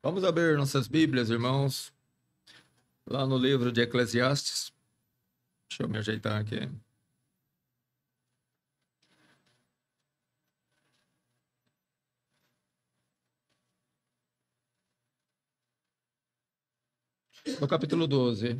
Vamos abrir nossas Bíblias, irmãos, lá no livro de Eclesiastes. Deixa eu me ajeitar aqui. No capítulo 12.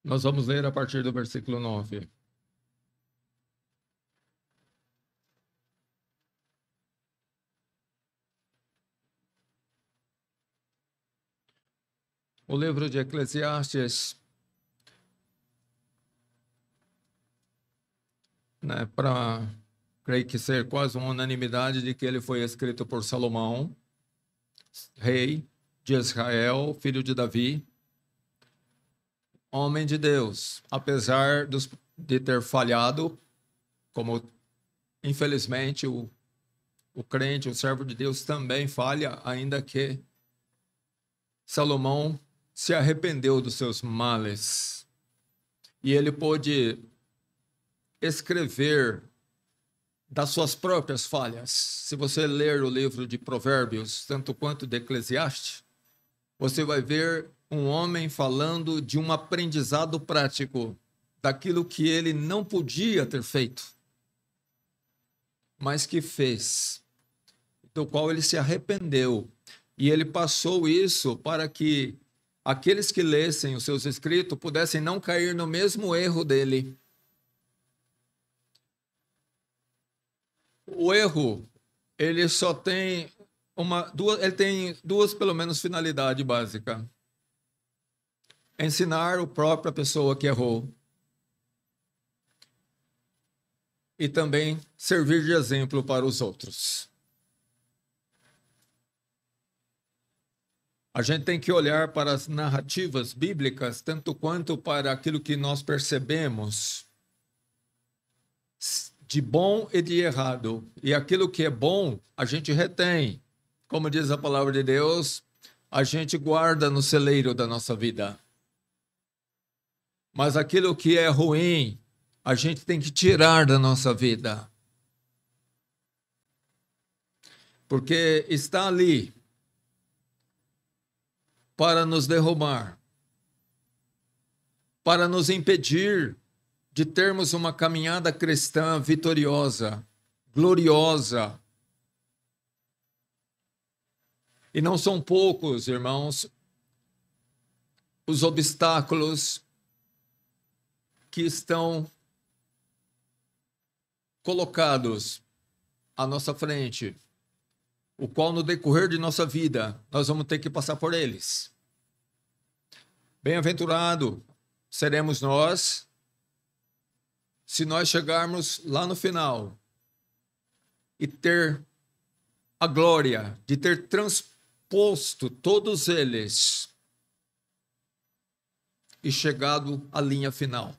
Nós vamos ler a partir do versículo 9. O livro de Eclesiastes, creio que ser quase uma unanimidade de que ele foi escrito por Salomão, rei de Israel, filho de Davi, homem de Deus, apesar de ter falhado, como infelizmente o crente, o servo de Deus também falha, ainda que Salomão se arrependeu dos seus males e ele pôde escrever das suas próprias falhas. Se você ler o livro de Provérbios, tanto quanto de Eclesiastes, você vai ver um homem falando de um aprendizado prático daquilo que ele não podia ter feito, mas que fez, do qual ele se arrependeu. E ele passou isso para que aqueles que lessem os seus escritos pudessem não cair no mesmo erro dele. O erro, ele só tem ele tem duas, pelo menos, finalidades básicas. Ensinar a própria pessoa que errou. E também servir de exemplo para os outros. A gente tem que olhar para as narrativas bíblicas, tanto quanto para aquilo que nós percebemos de bom e de errado. E aquilo que é bom, a gente retém. Como diz a palavra de Deus, a gente guarda no celeiro da nossa vida. Mas aquilo que é ruim, a gente tem que tirar da nossa vida. Porque está ali para nos derrubar, para nos impedir de termos uma caminhada cristã vitoriosa, gloriosa. E não são poucos, irmãos, os obstáculos que estão colocados à nossa frente, o qual no decorrer de nossa vida nós vamos ter que passar por eles. Bem-aventurado seremos nós se nós chegarmos lá no final e ter a glória de ter transposto todos eles e chegado à linha final.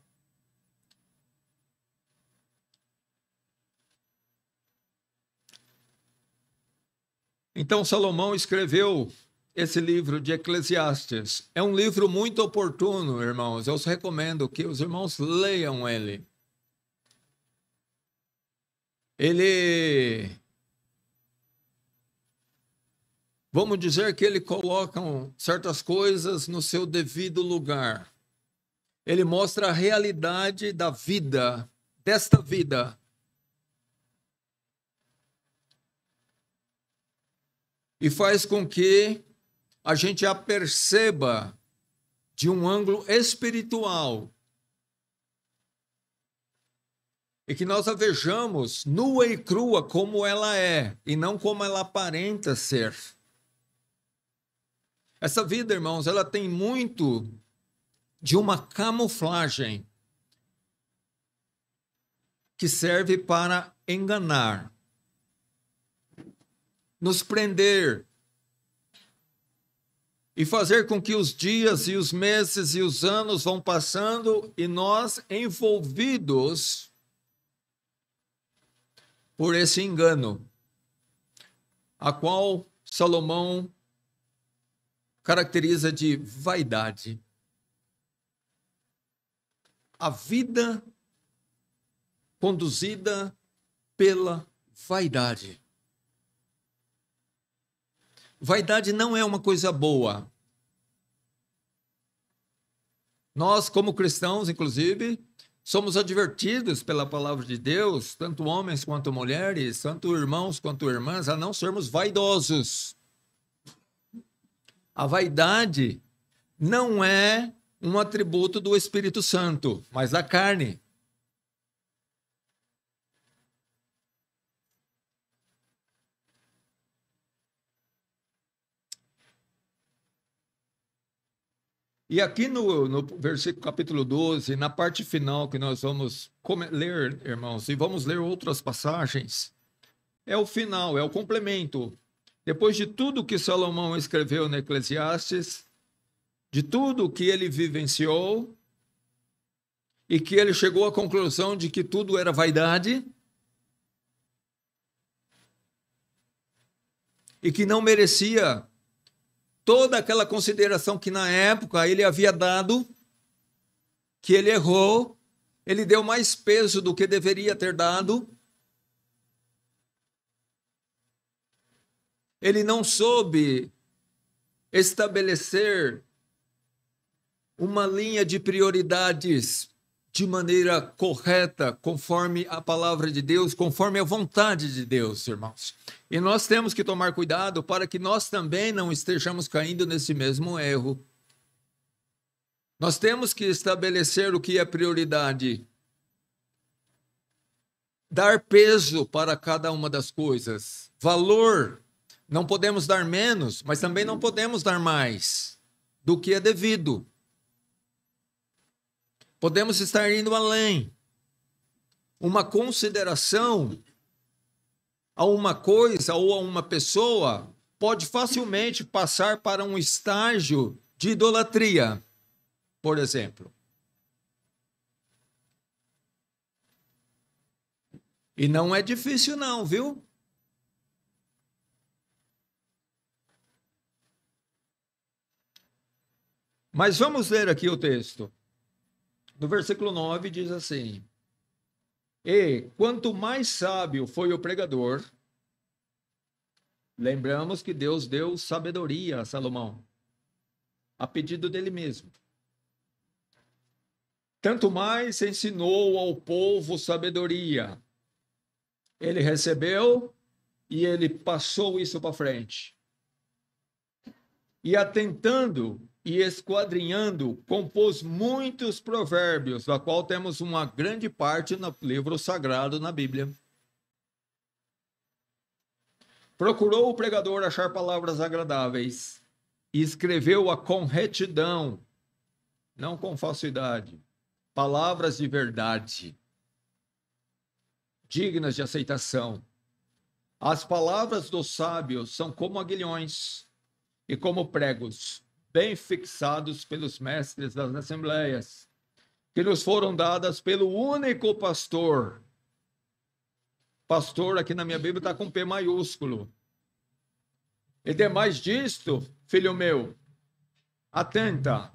Então, Salomão escreveu esse livro de Eclesiastes. É um livro muito oportuno, irmãos. Eu os recomendo que os irmãos leiam ele. Vamos dizer que ele coloca certas coisas no seu devido lugar. Ele mostra a realidade da vida, desta vida. E faz com que a gente a perceba de um ângulo espiritual. E que nós a vejamos nua e crua como ela é, e não como ela aparenta ser. Essa vida, irmãos, ela tem muito de uma camuflagem que serve para enganar, nos prender e fazer com que os dias e os meses e os anos vão passando e nós envolvidos por esse engano. a qual Salomão caracteriza de vaidade. A vida conduzida pela vaidade. Vaidade não é uma coisa boa. Nós, como cristãos, inclusive, somos advertidos pela palavra de Deus, tanto homens quanto mulheres, tanto irmãos quanto irmãs, a não sermos vaidosos. A vaidade não é um atributo do Espírito Santo, mas da carne. E aqui no versículo capítulo 12, na parte final que nós vamos ler, irmãos, e vamos ler outras passagens, é o final, é o complemento. Depois de tudo que Salomão escreveu no Eclesiastes, de tudo que ele vivenciou, e que ele chegou à conclusão de que tudo era vaidade, e que não merecia toda aquela consideração que na época ele havia dado, que ele errou, ele deu mais peso do que deveria ter dado. Ele não soube estabelecer uma linha de prioridades de maneira correta, conforme a palavra de Deus, conforme a vontade de Deus, irmãos. E nós temos que tomar cuidado para que nós também não estejamos caindo nesse mesmo erro. Nós temos que estabelecer o que é prioridade. Dar peso para cada uma das coisas. Valor. Não podemos dar menos, mas também não podemos dar mais do que é devido. Podemos estar indo além. Uma consideração a uma coisa ou a uma pessoa pode facilmente passar para um estágio de idolatria, por exemplo. E não é difícil não, viu? Mas vamos ler aqui o texto. No versículo 9 diz assim: E quanto mais sábio foi o pregador, lembramos que Deus deu sabedoria a Salomão, a pedido dele mesmo. Tanto mais ensinou ao povo sabedoria. Ele recebeu e ele passou isso para frente. E atentando e esquadrinhando, compôs muitos provérbios, da qual temos uma grande parte no livro sagrado na Bíblia. Procurou o pregador achar palavras agradáveis e escreveu-a com retidão, não com falsidade, palavras de verdade, dignas de aceitação. As palavras dos sábios são como aguilhões e como pregos, bem fixados pelos mestres das assembleias, que nos foram dadas pelo único pastor. Pastor, aqui na minha Bíblia está com P maiúsculo. E demais disto, filho meu, atenta,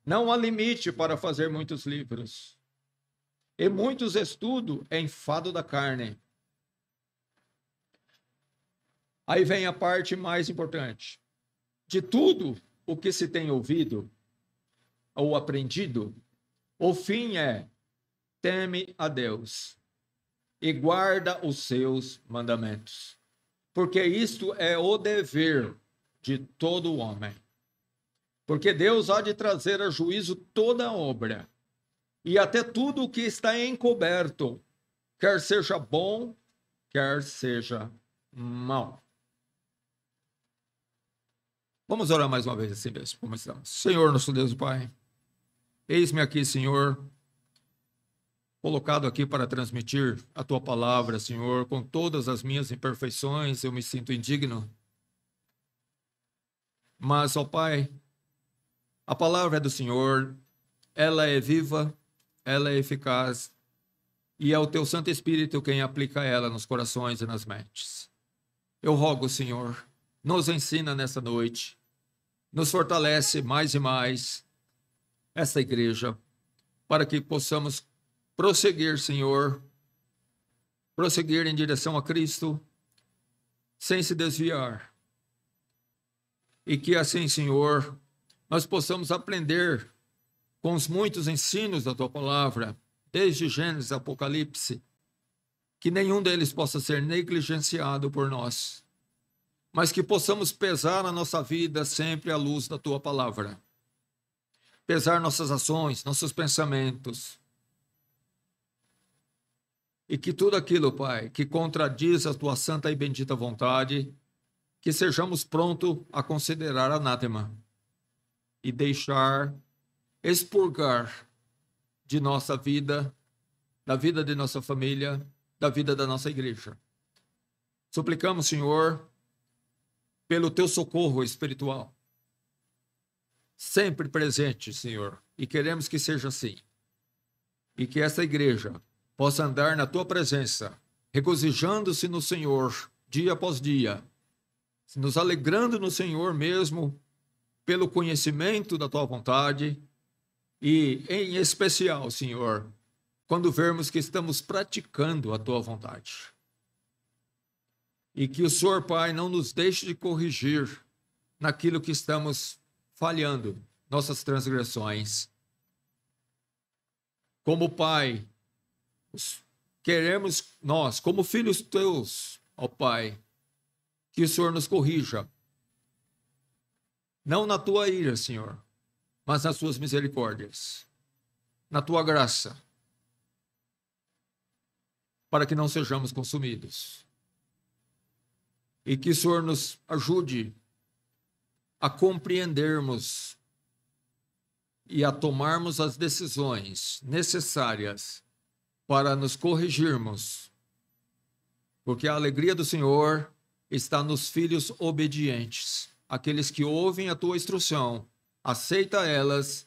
não há limite para fazer muitos livros, e muitos estudo é enfado da carne. Aí vem a parte mais importante. De tudo o que se tem ouvido ou aprendido, o fim é: teme a Deus e guarda os seus mandamentos, porque isto é o dever de todo homem. Porque Deus há de trazer a juízo toda obra, e até tudo o que está encoberto, quer seja bom, quer seja mau. Vamos orar mais uma vez assim mesmo, como estamos. Senhor, nosso Deus e Pai, eis-me aqui, Senhor, colocado aqui para transmitir a Tua palavra, Senhor, com todas as minhas imperfeições, eu me sinto indigno. Mas, ó Pai, a palavra é do Senhor, ela é viva, ela é eficaz, e é o Teu Santo Espírito quem aplica ela nos corações e nas mentes. Eu rogo, Senhor, nos ensina nessa noite, nos fortalece mais e mais essa igreja, para que possamos prosseguir, Senhor, prosseguir em direção a Cristo, sem se desviar. E que assim, Senhor, nós possamos aprender com os muitos ensinos da Tua palavra, desde Gênesis a Apocalipse, que nenhum deles possa ser negligenciado por nós, mas que possamos pesar na nossa vida sempre à luz da Tua palavra. Pesar nossas ações, nossos pensamentos. E que tudo aquilo, Pai, que contradiz a Tua santa e bendita vontade, que sejamos prontos a considerar anátema e deixar expurgar de nossa vida, da vida de nossa família, da vida da nossa igreja. Suplicamos, Senhor, pelo Teu socorro espiritual, sempre presente, Senhor, e queremos que seja assim. E que essa igreja possa andar na Tua presença, regozijando-se no Senhor, dia após dia, nos alegrando no Senhor mesmo, pelo conhecimento da Tua vontade, e em especial, Senhor, quando vermos que estamos praticando a Tua vontade. E que o Senhor, Pai, não nos deixe de corrigir naquilo que estamos falhando, nossas transgressões. Como Pai, queremos nós, como filhos Teus, ó Pai, que o Senhor nos corrija. Não na Tua ira, Senhor, mas nas Tuas misericórdias, na Tua graça, para que não sejamos consumidos. E que o Senhor nos ajude a compreendermos e a tomarmos as decisões necessárias para nos corrigirmos, porque a alegria do Senhor está nos filhos obedientes, aqueles que ouvem a Tua instrução, aceita elas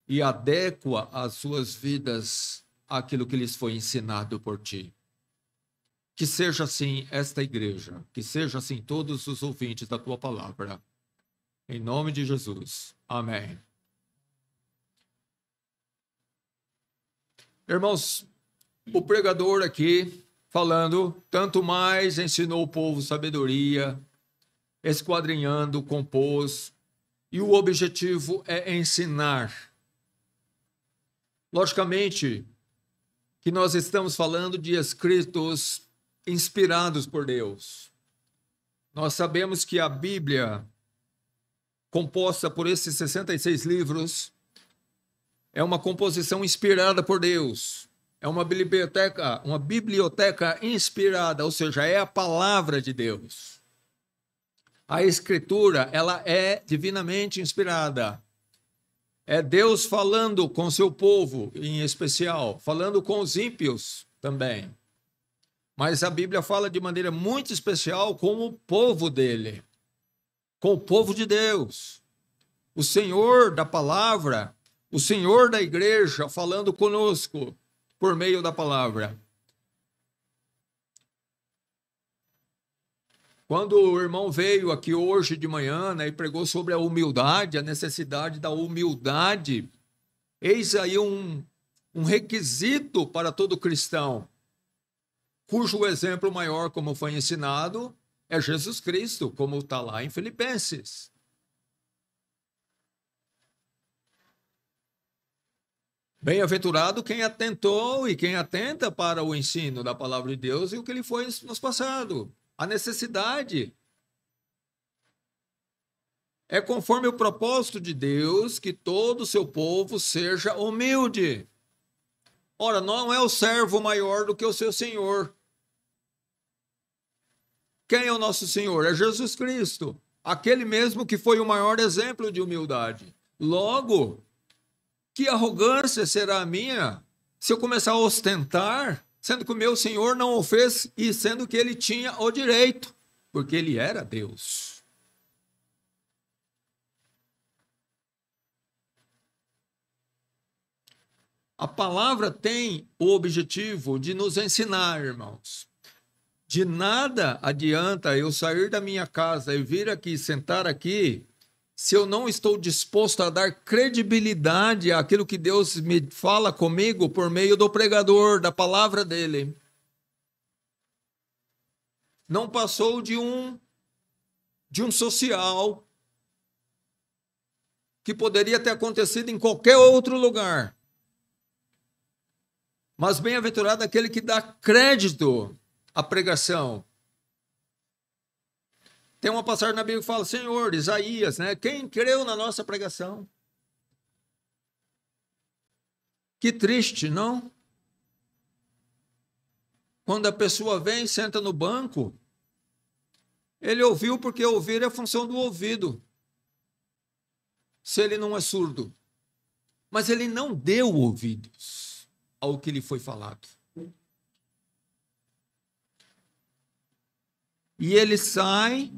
e adequa as suas vidas àquilo que lhes foi ensinado por Ti. Que seja assim esta igreja, que seja assim todos os ouvintes da Tua palavra. Em nome de Jesus. Amém. Irmãos, o pregador aqui falando, tanto mais ensinou o povo sabedoria, esquadrinhando, compôs, e o objetivo é ensinar. Logicamente que nós estamos falando de escritos inspirados por Deus. Nós sabemos que a Bíblia, composta por esses 66 livros, é uma composição inspirada por Deus. É uma biblioteca inspirada, ou seja, é a palavra de Deus. A Escritura, ela é divinamente inspirada. É Deus falando com seu povo, em especial, falando com os ímpios também. Mas a Bíblia fala de maneira muito especial com o povo dele, com o povo de Deus. O Senhor da palavra, o Senhor da igreja falando conosco por meio da palavra. Quando o irmão veio aqui hoje de manhã, né, e pregou sobre a humildade, a necessidade da humildade, eis aí um requisito para todo cristão, cujo exemplo maior, como foi ensinado, é Jesus Cristo, como está lá em Filipenses. Bem-aventurado quem atentou e quem atenta para o ensino da palavra de Deus e o que ele foi nos passado. A necessidade é conforme o propósito de Deus que todo o seu povo seja humilde. Ora, não é o servo maior do que o seu Senhor. Quem é o nosso Senhor? É Jesus Cristo, aquele mesmo que foi o maior exemplo de humildade. Logo, que arrogância será a minha se eu começar a ostentar, sendo que o meu Senhor não o fez e sendo que ele tinha o direito, porque ele era Deus. A palavra tem o objetivo de nos ensinar, irmãos, De nada adianta eu sair da minha casa e vir aqui, sentar aqui, se eu não estou disposto a dar credibilidade àquilo que Deus me fala comigo por meio do pregador, da palavra dele. Não passou de um social que poderia ter acontecido em qualquer outro lugar. Mas bem-aventurado aquele que dá crédito à pregação. Tem uma passagem na Bíblia que fala, Senhor, Isaías, né? Quem creu na nossa pregação? Que triste, não? Quando a pessoa vem, senta no banco, ele ouviu porque ouvir é a função do ouvido. Se ele não é surdo. Mas ele não deu ouvidos ao que lhe foi falado. E ele sai,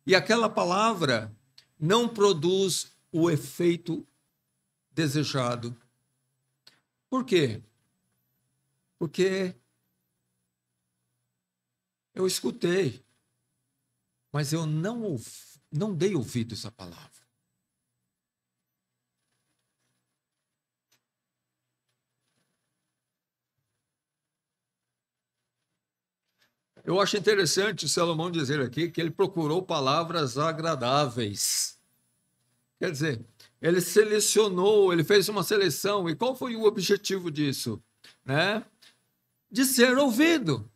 e aquela palavra não produz o efeito desejado. Por quê? Porque eu escutei, mas eu não dei ouvidos à palavra. Eu acho interessante Salomão dizer aqui que ele procurou palavras agradáveis. Quer dizer, ele selecionou, ele fez uma seleção. E qual foi o objetivo disso? Né? De ser ouvido.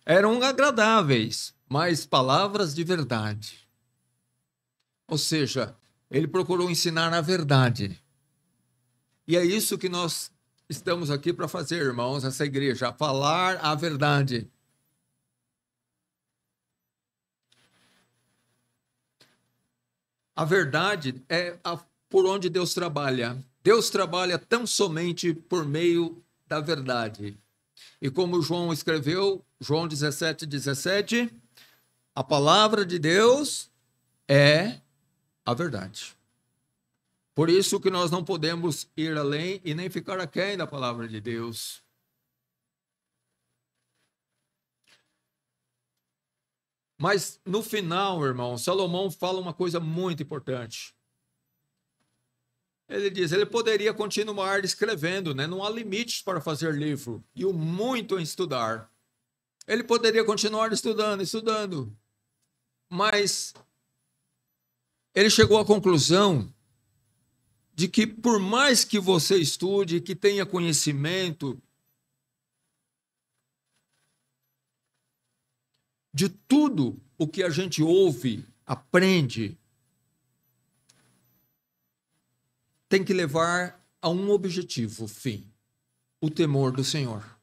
Eram agradáveis, mas palavras de verdade. Ou seja, ele procurou ensinar a verdade. E é isso que nós estamos aqui para fazer, irmãos, essa igreja, falar a verdade. A verdade é por onde Deus trabalha. Deus trabalha tão somente por meio da verdade. E como João escreveu, João 17:17, a palavra de Deus é a verdade. Por isso que nós não podemos ir além e nem ficar aquém da palavra de Deus. Mas no final, irmão, Salomão fala uma coisa muito importante. Ele diz, ele poderia continuar escrevendo, né? Não há limites para fazer livro, e o muito em estudar. Ele poderia continuar estudando. Mas ele chegou à conclusão de que por mais que você estude, que tenha conhecimento de tudo o que a gente ouve, aprende, tem que levar a um objetivo, fim, o temor do Senhor.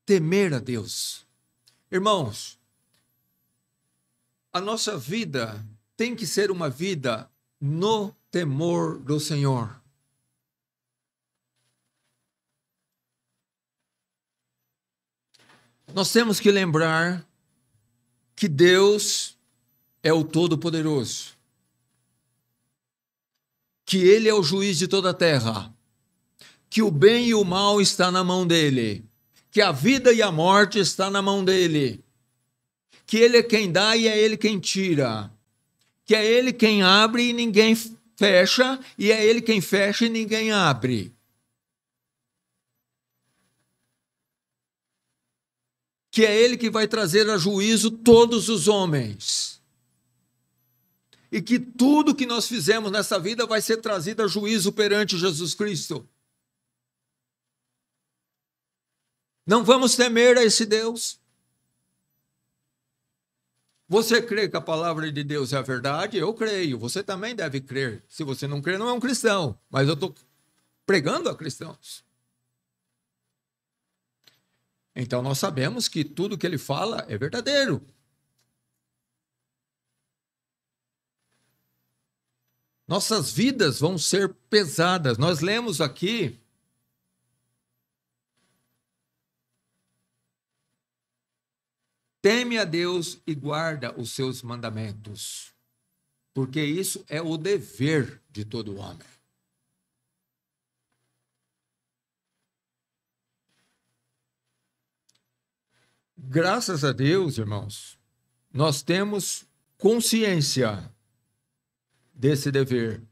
Temer a Deus. Irmãos, a nossa vida tem que ser uma vida no temor do Senhor. Nós temos que lembrar que Deus é o Todo-Poderoso, que Ele é o juiz de toda a terra, que o bem e o mal está na mão dEle, que a vida e a morte está na mão dEle, que Ele é quem dá e é Ele quem tira, que é Ele quem abre e ninguém fecha, e é Ele quem fecha e ninguém abre. Que é Ele que vai trazer a juízo todos os homens. E que tudo que nós fizemos nessa vida vai ser trazido a juízo perante Jesus Cristo. Não vamos temer a esse Deus. Você crê que a palavra de Deus é a verdade? Eu creio. Você também deve crer. Se você não crê, não é um cristão. Mas eu estou pregando a cristãos. Então nós sabemos que tudo que ele fala é verdadeiro. Nossas vidas vão ser pesadas. Nós lemos aqui teme a Deus e guarda os seus mandamentos, porque isso é o dever de todo homem. Graças a Deus, irmãos, nós temos consciência desse dever.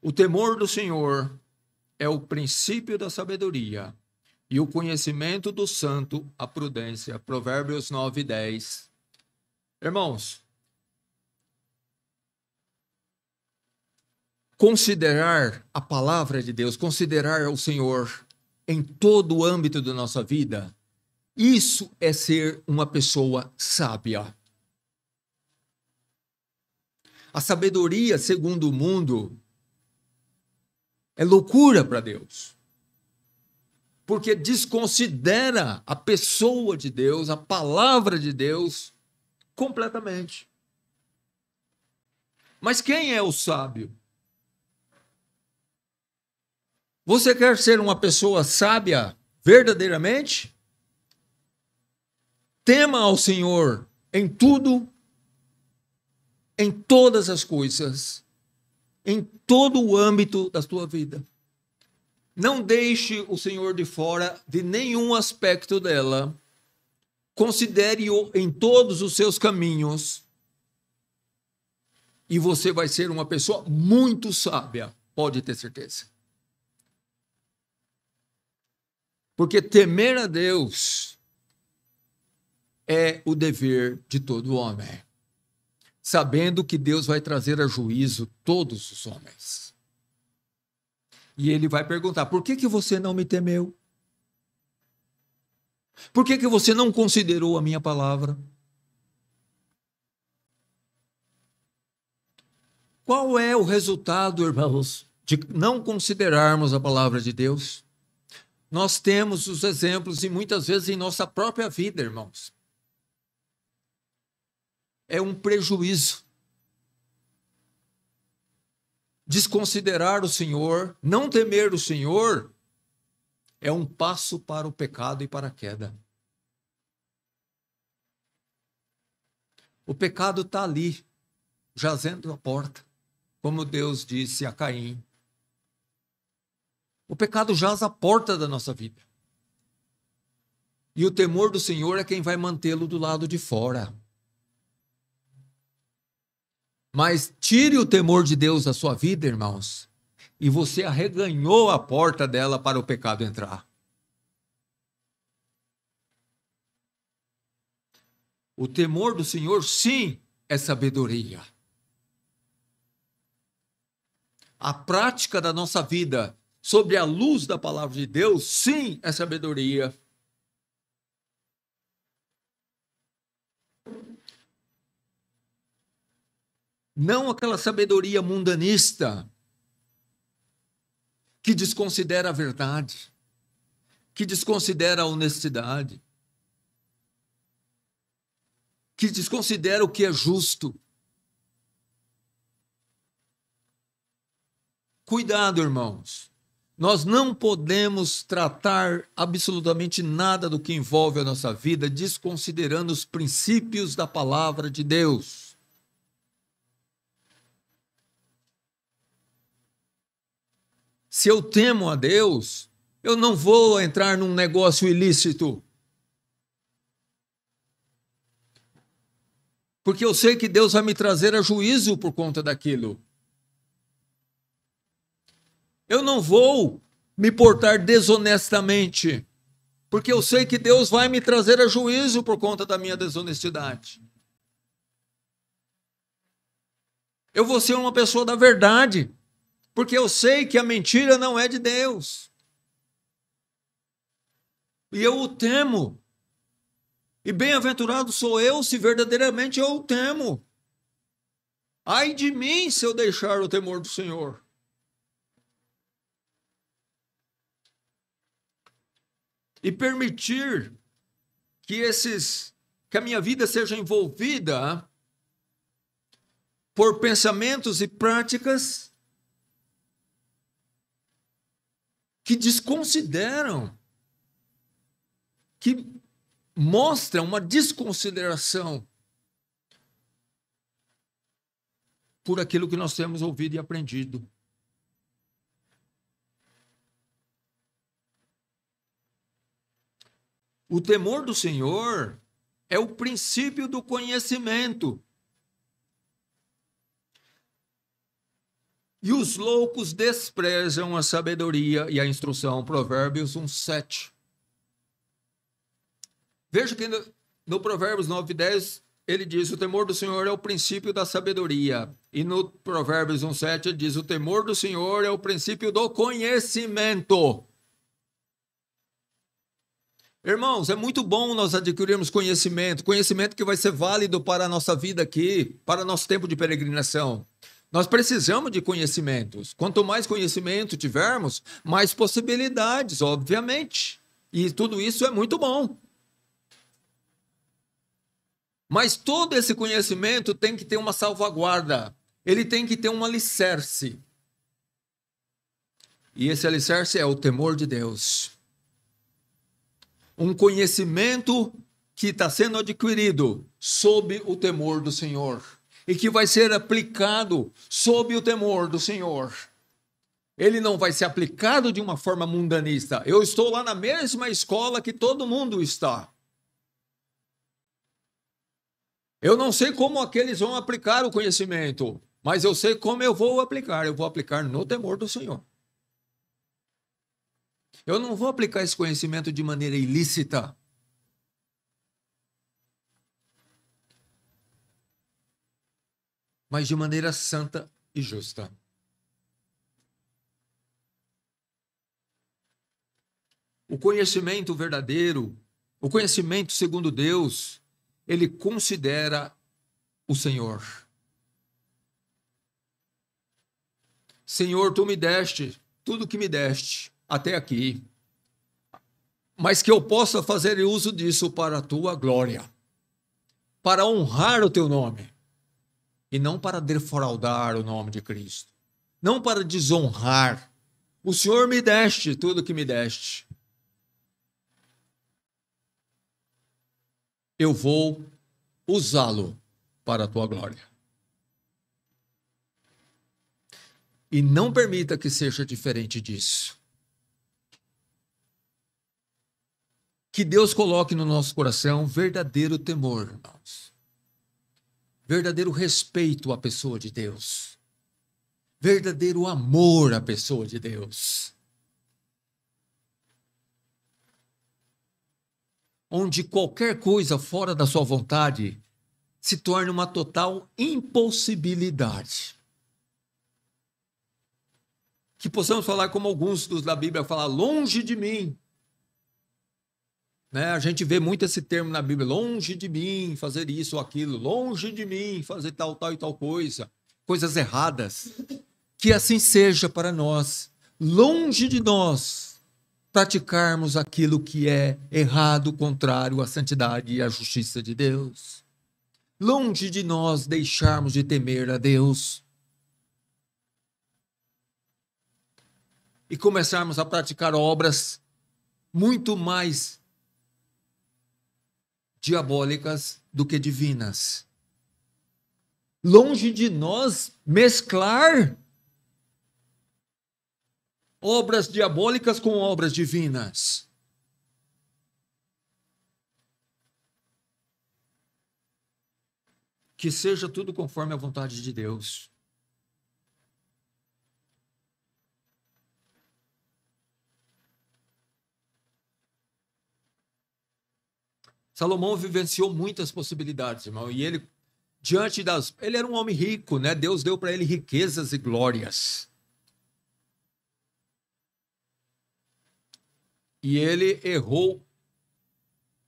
O temor do Senhor é o princípio da sabedoria, e o conhecimento do santo, a prudência. Provérbios 9:10. Irmãos, considerar a palavra de Deus, considerar o Senhor em todo o âmbito da nossa vida, isso é ser uma pessoa sábia. A sabedoria, segundo o mundo, é loucura para Deus, porque desconsidera a pessoa de Deus, a palavra de Deus, completamente. Mas quem é o sábio? Você quer ser uma pessoa sábia verdadeiramente? Tema ao Senhor em tudo, em todas as coisas, em todo o âmbito da sua vida. Não deixe o Senhor de fora de nenhum aspecto dela. Considere-o em todos os seus caminhos. E você vai ser uma pessoa muito sábia, pode ter certeza. Porque temer a Deus é o dever de todo homem, sabendo que Deus vai trazer a juízo todos os homens. E ele vai perguntar: por que você não me temeu? Por que você não considerou a minha palavra? Qual é o resultado, irmãos, de não considerarmos a palavra de Deus? Nós temos os exemplos e muitas vezes em nossa própria vida, irmãos. É um prejuízo. Desconsiderar o Senhor, não temer o Senhor, é um passo para o pecado e para a queda. O pecado está ali, jazendo à porta, como Deus disse a Caim. O pecado jaz à porta da nossa vida. E o temor do Senhor é quem vai mantê-lo do lado de fora. Mas tire o temor de Deus da sua vida, irmãos, e você arreganhou a porta dela para o pecado entrar. O temor do Senhor, sim, é sabedoria. A prática da nossa vida sobre a luz da palavra de Deus, sim, é sabedoria. Não aquela sabedoria mundanista que desconsidera a verdade, que desconsidera a honestidade, que desconsidera o que é justo. Cuidado, irmãos. Nós não podemos tratar absolutamente nada do que envolve a nossa vida desconsiderando os princípios da palavra de Deus. Se eu temo a Deus, eu não vou entrar num negócio ilícito. Porque eu sei que Deus vai me trazer a juízo por conta daquilo. Eu não vou me portar desonestamente, porque eu sei que Deus vai me trazer a juízo por conta da minha desonestidade. Eu vou ser uma pessoa da verdade, porque eu sei que a mentira não é de Deus. E eu o temo. E bem-aventurado sou eu se verdadeiramente eu o temo. Ai de mim se eu deixar o temor do Senhor. E permitir que a minha vida seja envolvida por pensamentos e práticas que desconsideram, que mostram uma desconsideração por aquilo que nós temos ouvido e aprendido. O temor do Senhor é o princípio do conhecimento. E os loucos desprezam a sabedoria e a instrução. Provérbios 1:7. Veja que no Provérbios 9:10, ele diz: o temor do Senhor é o princípio da sabedoria. E no Provérbios 1:7, ele diz: o temor do Senhor é o princípio do conhecimento. Irmãos, é muito bom nós adquirirmos conhecimento que vai ser válido para a nossa vida aqui, para nosso tempo de peregrinação. Nós precisamos de conhecimentos. Quanto mais conhecimento tivermos, mais possibilidades, obviamente. E tudo isso é muito bom. Mas todo esse conhecimento tem que ter uma salvaguarda. Ele tem que ter um alicerce. E esse alicerce é o temor de Deus. Um conhecimento que está sendo adquirido sob o temor do Senhor. E que vai ser aplicado sob o temor do Senhor. Ele não vai ser aplicado de uma forma mundanista. Eu estou lá na mesma escola que todo mundo está. Eu não sei como aqueles vão aplicar o conhecimento, mas eu sei como eu vou aplicar. Eu vou aplicar no temor do Senhor. Eu não vou aplicar esse conhecimento de maneira ilícita. Mas de maneira santa e justa. O conhecimento verdadeiro, o conhecimento segundo Deus, ele considera o Senhor. Senhor, tu me deste tudo que me deste até aqui, mas que eu possa fazer uso disso para a tua glória, para honrar o teu nome, e não para defraudar o nome de Cristo, não para desonrar. O Senhor me deste tudo que me deste. Eu vou usá-lo para a tua glória. E não permita que seja diferente disso. Que Deus coloque no nosso coração verdadeiro temor, irmãos. Verdadeiro respeito à pessoa de Deus. Verdadeiro amor à pessoa de Deus. Onde qualquer coisa fora da sua vontade se torne uma total impossibilidade. Que possamos falar como alguns da Bíblia falam, longe de mim. Né? A gente vê muito esse termo na Bíblia, longe de mim fazer isso ou aquilo, longe de mim fazer tal e tal coisa, coisas erradas. Que assim seja para nós, longe de nós praticarmos aquilo que é errado, contrário à santidade e à justiça de Deus. Longe de nós deixarmos de temer a Deus. E começarmos a praticar obras muito mais diabólicas do que divinas. Longe de nós mesclar obras diabólicas com obras divinas. Que seja tudo conforme a vontade de Deus. Salomão vivenciou muitas possibilidades, irmão, e ele, ele era um homem rico, né? Deus deu para ele riquezas e glórias. E ele errou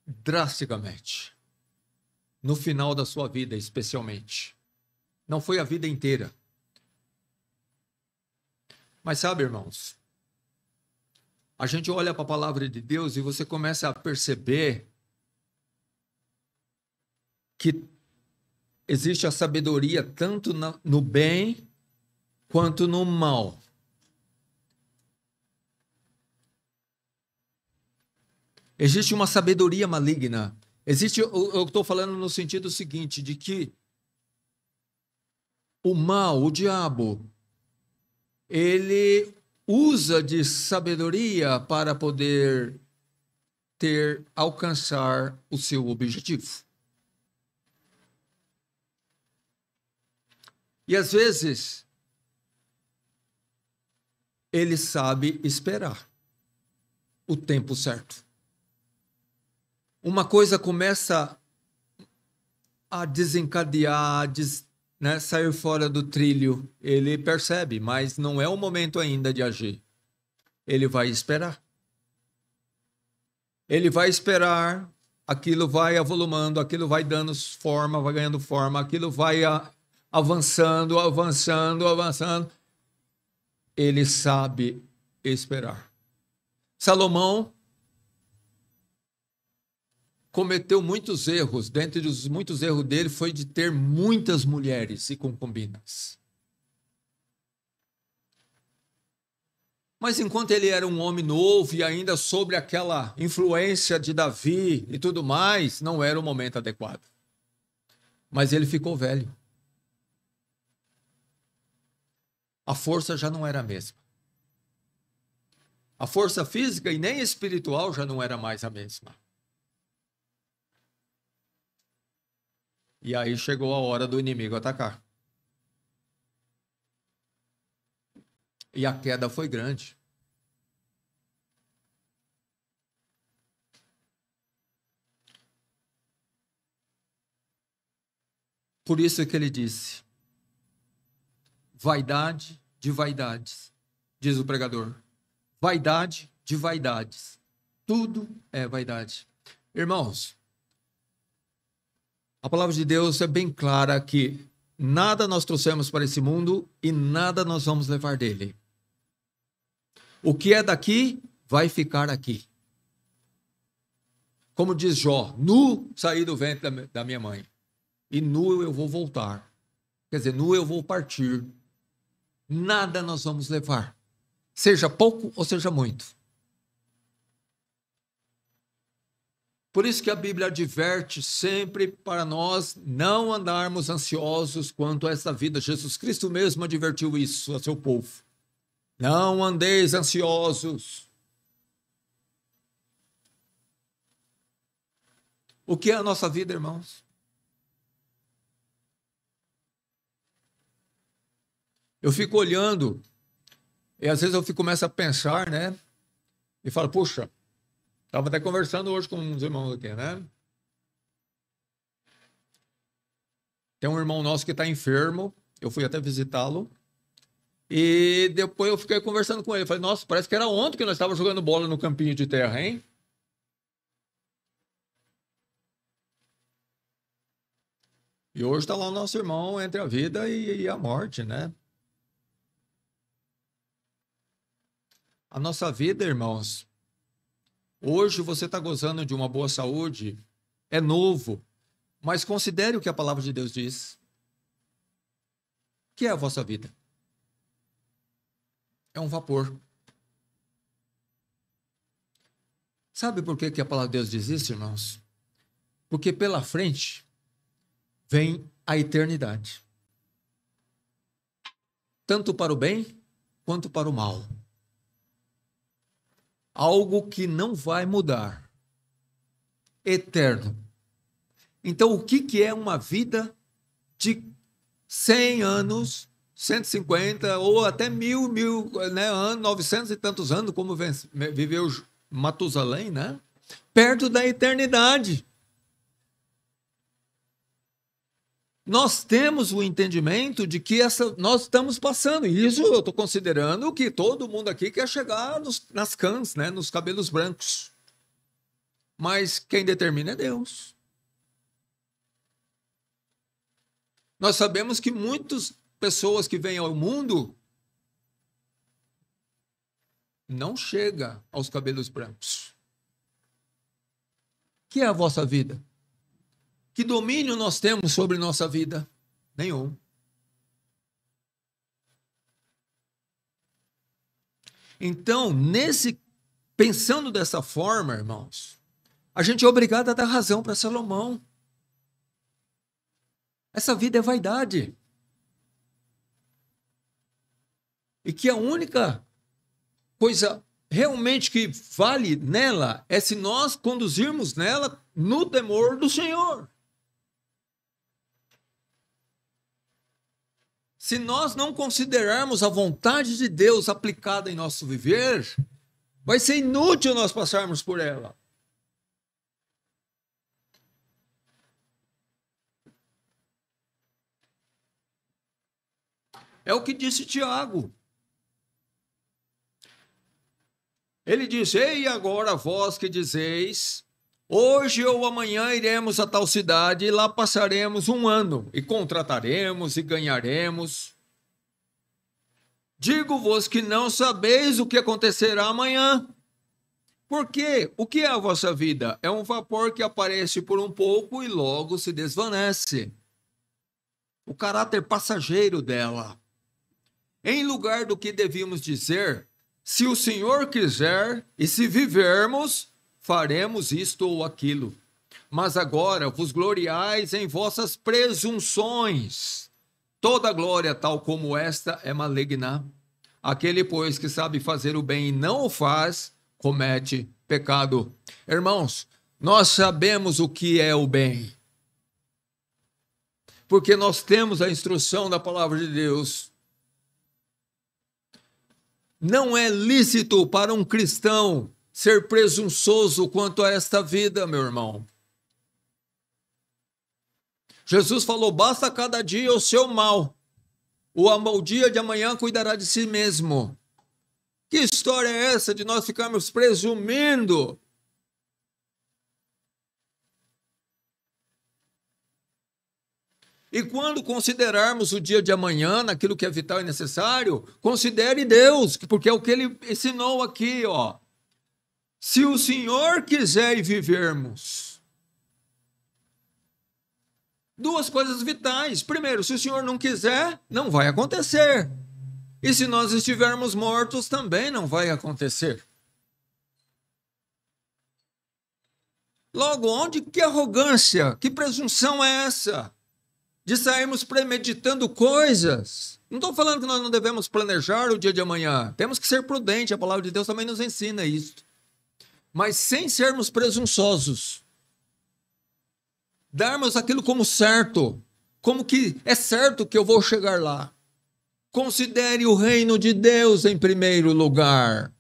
drasticamente. No final da sua vida, especialmente. Não foi a vida inteira. Mas sabe, irmãos, a gente olha para a palavra de Deus e você começa a perceber que existe a sabedoria tanto no bem quanto no mal. Existe uma sabedoria maligna. Eu estou falando no sentido seguinte, de que o mal, o diabo, ele usa de sabedoria para poder alcançar o seu objetivo. E às vezes ele sabe esperar o tempo certo. Uma coisa começa a desencadear, sair fora do trilho, ele percebe, mas não é o momento ainda de agir. Ele vai esperar. Ele vai esperar, aquilo vai avolumando, aquilo vai dando forma, vai ganhando forma, aquilo vai avançando. Ele sabe esperar. Salomão cometeu muitos erros. Dentre os muitos erros dele foi de ter muitas mulheres e concubinas. Mas enquanto ele era um homem novo e ainda sobre aquela influência de Davi e tudo mais, não era o momento adequado. Mas ele ficou velho. A força já não era a mesma. A força física e nem espiritual já não era mais a mesma. E aí chegou a hora do inimigo atacar. E a queda foi grande. Por isso que ele disse: vaidade de vaidades, diz o pregador. Vaidade de vaidades. Tudo é vaidade. Irmãos, a palavra de Deus é bem clara que nada nós trouxemos para esse mundo e nada nós vamos levar dele. O que é daqui, vai ficar aqui. Como diz Jó, nu saí do ventre da minha mãe, e nu eu vou voltar. Quer dizer, nu eu vou partir. Nada nós vamos levar, seja pouco ou seja muito. Por isso que a Bíblia adverte sempre para nós não andarmos ansiosos quanto a essa vida. Jesus Cristo mesmo advertiu isso a seu povo. Não andeis ansiosos. O que é a nossa vida, irmãos? Eu fico olhando, e às vezes eu começo a pensar, né? E falo, puxa, estava até conversando hoje com uns irmãos aqui, né? Tem um irmão nosso que está enfermo, eu fui até visitá-lo. E depois eu fiquei conversando com ele. Falei, nossa, parece que era ontem que nós estávamos jogando bola no campinho de terra, hein? E hoje está lá o nosso irmão entre a vida e a morte, né? A nossa vida, irmãos, hoje você está gozando de uma boa saúde, é novo, mas considere o que a palavra de Deus diz. O que é a vossa vida? É um vapor. Sabe por que a palavra de Deus diz isso, irmãos? Porque pela frente vem a eternidade. Tanto para o bem quanto para o mal. Algo que não vai mudar. Eterno. Então, o que é uma vida de 100 anos, 150 ou até mil, né, anos, 900 e tantos anos, como viveu Matusalém, né? Perto da eternidade. Nós temos o entendimento de que nós estamos passando. E isso eu estou considerando que todo mundo aqui quer chegar nas cãs, né, nos cabelos brancos. Mas quem determina é Deus. Nós sabemos que muitas pessoas que vêm ao mundo não chegam aos cabelos brancos. Que é a vossa vida? Que domínio nós temos sobre nossa vida? Nenhum. Então, pensando dessa forma, irmãos, a gente é obrigado a dar razão para Salomão. Essa vida é vaidade. E que a única coisa realmente que vale nela é se nós conduzirmos nela no temor do Senhor. Se nós não considerarmos a vontade de Deus aplicada em nosso viver, vai ser inútil nós passarmos por ela. É o que disse Tiago. Ele diz: ei, agora vós que dizeis, hoje ou amanhã iremos a tal cidade e lá passaremos um ano, e contrataremos e ganharemos. Digo-vos que não sabeis o que acontecerá amanhã. Porque o que é a vossa vida? É um vapor que aparece por um pouco e logo se desvanece. O caráter passageiro dela. Em lugar do que devíamos dizer, se o Senhor quiser e se vivermos, faremos isto ou aquilo. Mas agora vos gloriais em vossas presunções. Toda glória tal como esta é maligna. Aquele, pois, que sabe fazer o bem e não o faz, comete pecado. Irmãos, nós sabemos o que é o bem. Porque nós temos a instrução da palavra de Deus. Não é lícito para um cristão ser presunçoso quanto a esta vida, meu irmão. Jesus falou: basta cada dia o seu mal. O dia de amanhã cuidará de si mesmo. Que história é essa de nós ficarmos presumindo? E quando considerarmos o dia de amanhã, naquilo que é vital e necessário, considere Deus, porque é o que ele ensinou aqui, ó. Se o Senhor quiser e vivermos. Duas coisas vitais. Primeiro, se o Senhor não quiser, não vai acontecer. E se nós estivermos mortos, também não vai acontecer. Logo, onde que arrogância, que presunção é essa? De sairmos premeditando coisas. Não estou falando que nós não devemos planejar o dia de amanhã. Temos que ser prudentes, a palavra de Deus também nos ensina isso. Mas sem sermos presunçosos. Darmos aquilo como certo. Como que é certo que eu vou chegar lá. Considere o reino de Deus em primeiro lugar.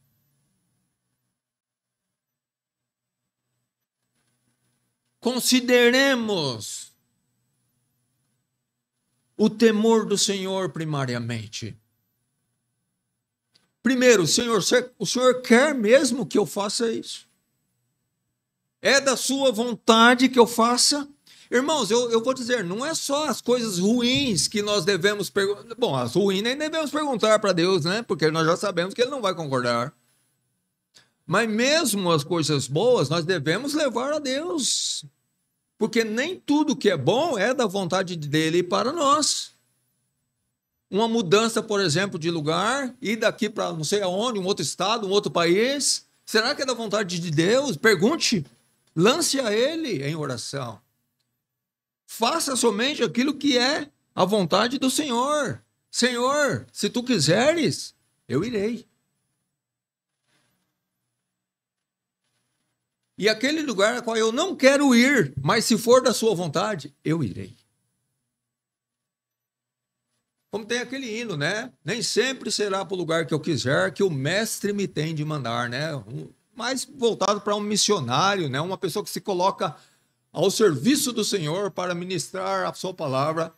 Consideremos o temor do Senhor primariamente. Primeiro, Senhor, o Senhor quer mesmo que eu faça isso? É da sua vontade que eu faça? Irmãos, eu vou dizer, não é só as coisas ruins que nós devemos perguntar. Bom, as ruins nem devemos perguntar para Deus, né? Porque nós já sabemos que Ele não vai concordar. Mas mesmo as coisas boas, nós devemos levar a Deus. Porque nem tudo que é bom é da vontade dele para nós. Uma mudança, por exemplo, de lugar, ir daqui para não sei aonde, um outro estado, um outro país. Será que é da vontade de Deus? Pergunte. Lance a ele em oração. Faça somente aquilo que é a vontade do Senhor. Senhor, se tu quiseres, eu irei. E aquele lugar a qual eu não quero ir, mas se for da sua vontade, eu irei. Como tem aquele hino, né? Nem sempre será para o lugar que eu quiser que o mestre me tem de mandar, né? Mais voltado para um missionário, né? Uma pessoa que se coloca ao serviço do Senhor para ministrar a sua palavra.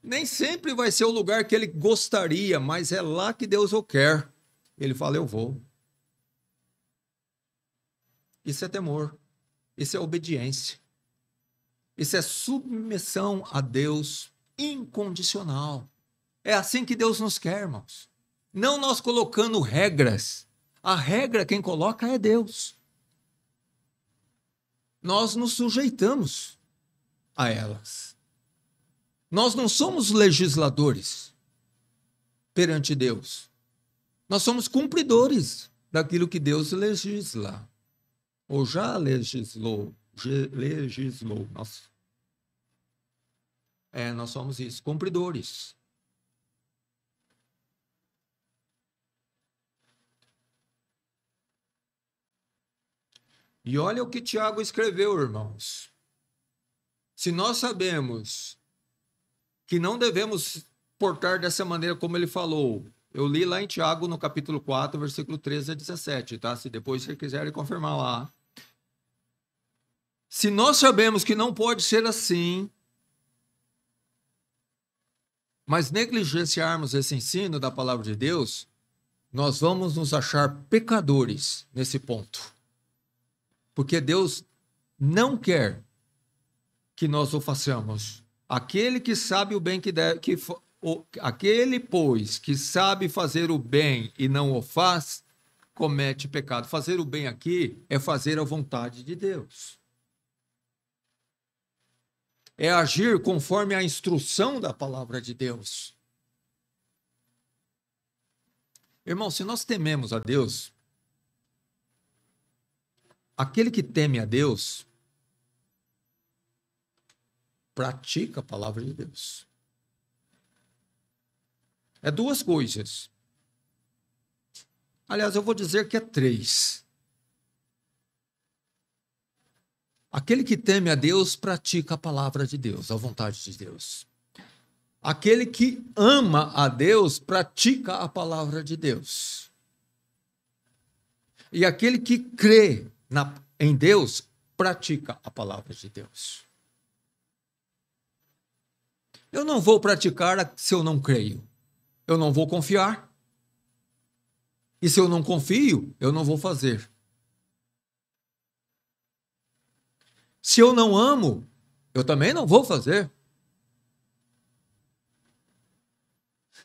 Nem sempre vai ser o lugar que ele gostaria, mas é lá que Deus o quer. Ele fala, eu vou. Isso é temor. Isso é obediência. Isso é submissão a Deus incondicional. É assim que Deus nos quer, irmãos. Não nós colocando regras. A regra quem coloca é Deus. Nós nos sujeitamos a elas. Nós não somos legisladores perante Deus. Nós somos cumpridores daquilo que Deus legisla. Ou já legislou. Nossa. Nós somos isso, cumpridores. E olha o que Tiago escreveu, irmãos. Se nós sabemos que não devemos portar dessa maneira como ele falou, eu li lá em Tiago, no capítulo 4, versículo 13 a 17, tá? Se depois vocês quiserem confirmar lá. Se nós sabemos que não pode ser assim, mas negligenciarmos esse ensino da palavra de Deus, nós vamos nos achar pecadores nesse ponto. Porque Deus não quer que nós o façamos. Aquele que sabe o bem que deve, aquele, pois, que sabe fazer o bem e não o faz, comete pecado. Fazer o bem aqui é fazer a vontade de Deus. É agir conforme a instrução da palavra de Deus. Irmão, se nós tememos a Deus, aquele que teme a Deus pratica a palavra de Deus. É duas coisas. Aliás, eu vou dizer que é três. Aquele que teme a Deus pratica a palavra de Deus, a vontade de Deus. Aquele que ama a Deus pratica a palavra de Deus. E aquele que crê em Deus pratica a palavra de Deus. Eu não vou praticar se eu não creio. Eu não vou confiar. E se eu não confio, eu não vou fazer. Se eu não amo, eu também não vou fazer.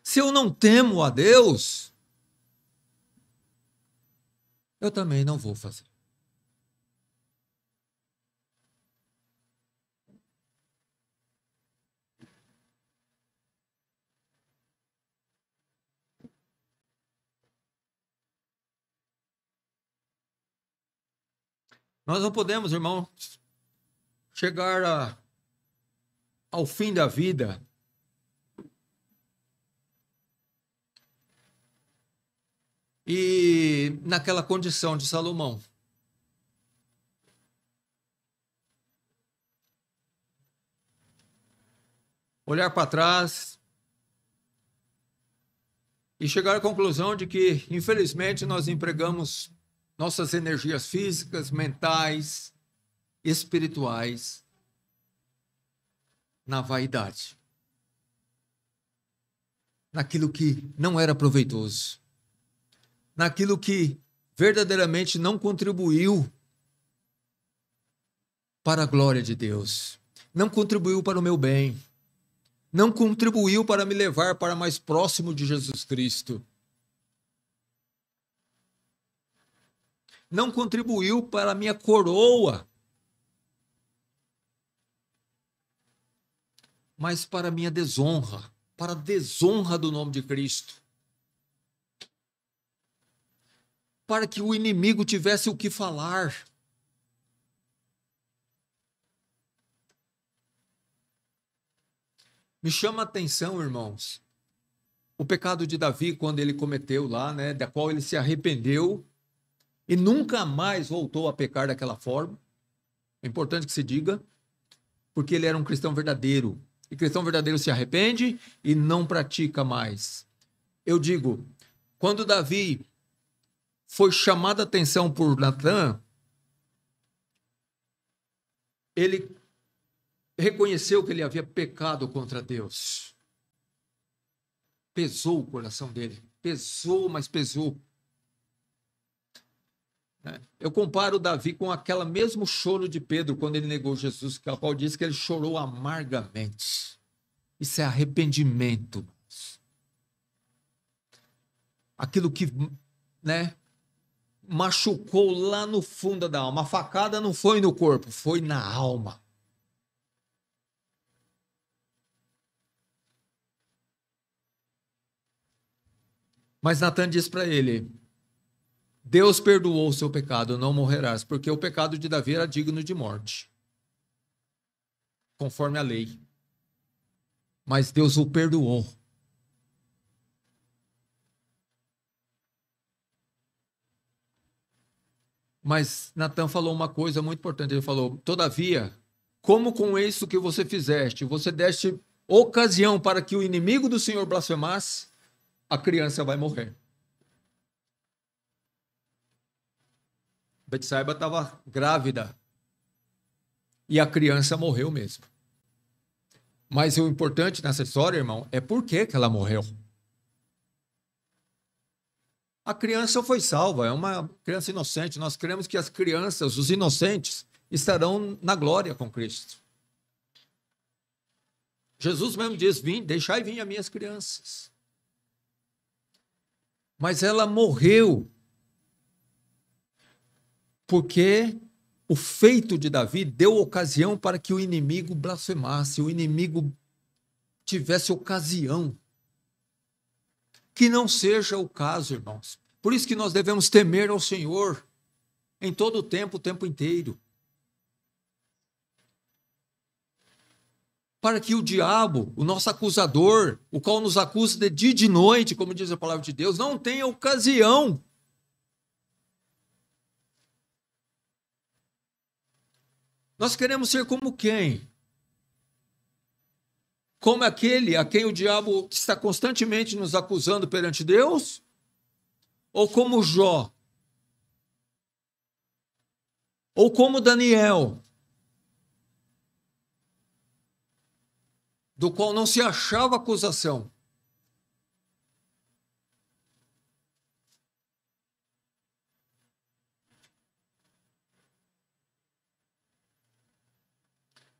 Se eu não temo a Deus, eu também não vou fazer. Nós não podemos, irmão, chegar ao fim da vida e naquela condição de Salomão. Olhar para trás e chegar à conclusão de que, infelizmente, nós empregamos nossas energias físicas, mentais, espirituais na vaidade, naquilo que não era proveitoso, naquilo que verdadeiramente não contribuiu para a glória de Deus, não contribuiu para o meu bem, não contribuiu para me levar para mais próximo de Jesus Cristo, não contribuiu para a minha coroa, mas para a minha desonra, para a desonra do nome de Cristo. Para que o inimigo tivesse o que falar. Me chama a atenção, irmãos, o pecado de Davi, quando ele cometeu lá, né, da qual ele se arrependeu e nunca mais voltou a pecar daquela forma. É importante que se diga, porque ele era um cristão verdadeiro. E cristão verdadeiro se arrepende e não pratica mais. Eu digo, quando Davi foi chamado a atenção por Natã, ele reconheceu que ele havia pecado contra Deus. Pesou o coração dele. Pesou, mas pesou. Eu comparo Davi com aquele mesmo choro de Pedro quando ele negou Jesus, que Paulo diz que ele chorou amargamente. Isso é arrependimento. Aquilo que, né, machucou lá no fundo da alma. A facada não foi no corpo, foi na alma. Mas Natã diz para ele: Deus perdoou o seu pecado, não morrerás, porque o pecado de Davi era digno de morte, conforme a lei. Mas Deus o perdoou. Mas Natan falou uma coisa muito importante. Ele falou: todavia, como com isso que você fizeste, você deste ocasião para que o inimigo do Senhor blasfemasse, a criança vai morrer. Betsaiba estava grávida e a criança morreu mesmo. Mas o importante nessa história, irmão, é por que ela morreu. A criança foi salva, é uma criança inocente. Nós cremos que as crianças, os inocentes, estarão na glória com Cristo. Jesus mesmo diz: deixai vir as minhas crianças. Mas ela morreu porque o feito de Davi deu ocasião para que o inimigo blasfemasse, o inimigo tivesse ocasião. Que não seja o caso, irmãos. Por isso que nós devemos temer ao Senhor em todo o tempo inteiro. Para que o diabo, o nosso acusador, o qual nos acusa de dia e de noite, como diz a palavra de Deus, não tenha ocasião. Nós queremos ser como quem? Como aquele a quem o diabo está constantemente nos acusando perante Deus? Ou como Jó? Ou como Daniel? Do qual não se achava acusação.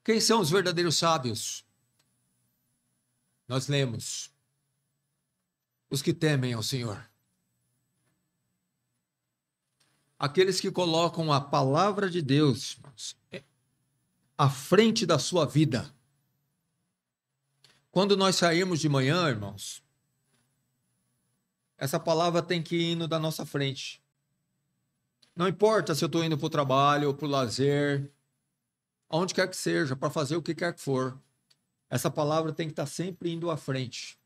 Quem são os verdadeiros sábios? Nós lemos: os que temem ao Senhor. Aqueles que colocam a palavra de Deus, irmãos, à frente da sua vida. Quando nós sairmos de manhã, irmãos, essa palavra tem que ir indo da nossa frente. Não importa se eu estou indo para o trabalho ou para o lazer, aonde quer que seja, para fazer o que quer que for. Essa palavra tem que estar sempre indo à frente.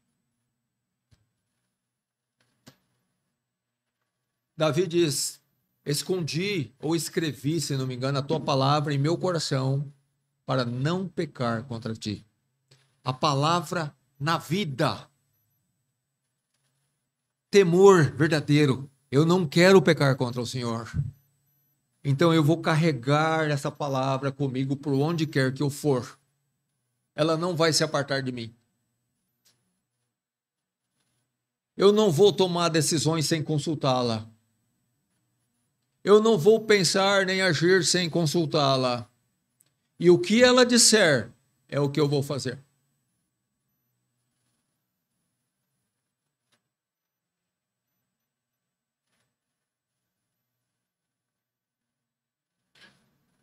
Davi diz: escondi ou escrevi, se não me engano, a tua palavra em meu coração para não pecar contra ti. A palavra na vida. Temor verdadeiro. Eu não quero pecar contra o Senhor. Então eu vou carregar essa palavra comigo por onde quer que eu for. Ela não vai se apartar de mim. Eu não vou tomar decisões sem consultá-la. Eu não vou pensar nem agir sem consultá-la. E o que ela disser é o que eu vou fazer.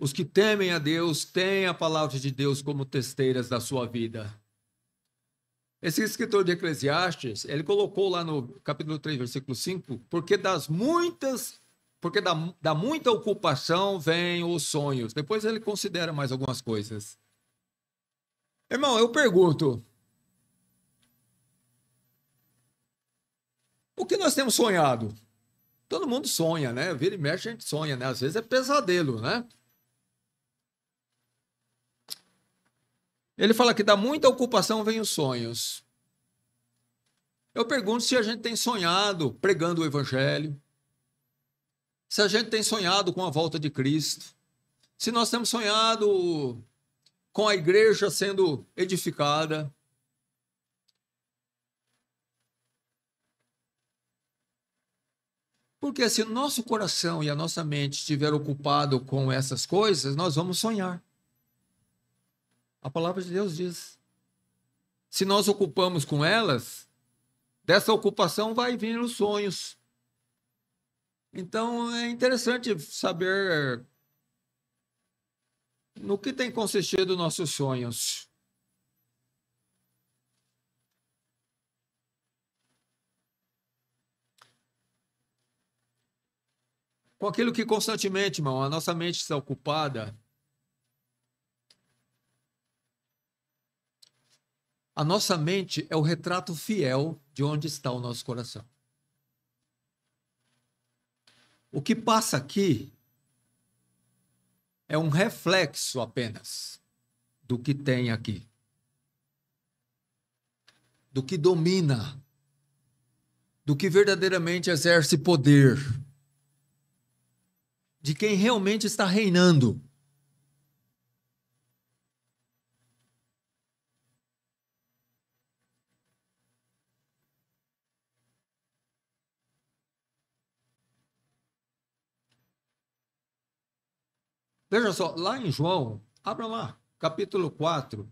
Os que temem a Deus têm a palavra de Deus como testeiras da sua vida. Esse escritor de Eclesiastes, ele colocou lá no capítulo 3, versículo 5, porque da muita ocupação vêm os sonhos. Depois ele considera mais algumas coisas. Irmão, eu pergunto, o que nós temos sonhado? Todo mundo sonha, né? Vira e mexe, a gente sonha, né? Às vezes é pesadelo, né? Ele fala que da muita ocupação vem os sonhos. Eu pergunto se a gente tem sonhado pregando o evangelho, se a gente tem sonhado com a volta de Cristo, se nós temos sonhado com a igreja sendo edificada. Porque se o nosso coração e a nossa mente estiver ocupado com essas coisas, nós vamos sonhar. A palavra de Deus diz: se nós ocupamos com elas, dessa ocupação vai vir os sonhos. Então é interessante saber no que tem consistido nossos sonhos. Com aquilo que constantemente, irmão, a nossa mente está ocupada. A nossa mente é o retrato fiel de onde está o nosso coração. O que passa aqui é um reflexo apenas do que tem aqui, do que domina, do que verdadeiramente exerce poder, de quem realmente está reinando. Veja só, lá em João, abra lá, capítulo 4,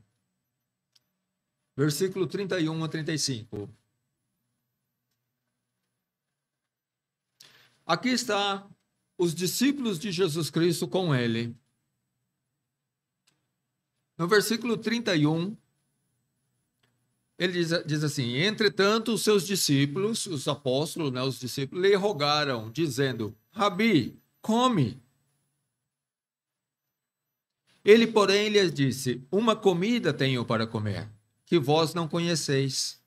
versículo 31 a 35. Aqui está os discípulos de Jesus Cristo com ele. No versículo 31, ele diz assim: entretanto, os seus discípulos, os apóstolos, né, os discípulos, lhe rogaram, dizendo: Rabi, come. Ele, porém, lhes disse: uma comida tenho para comer, que vós não conheceis.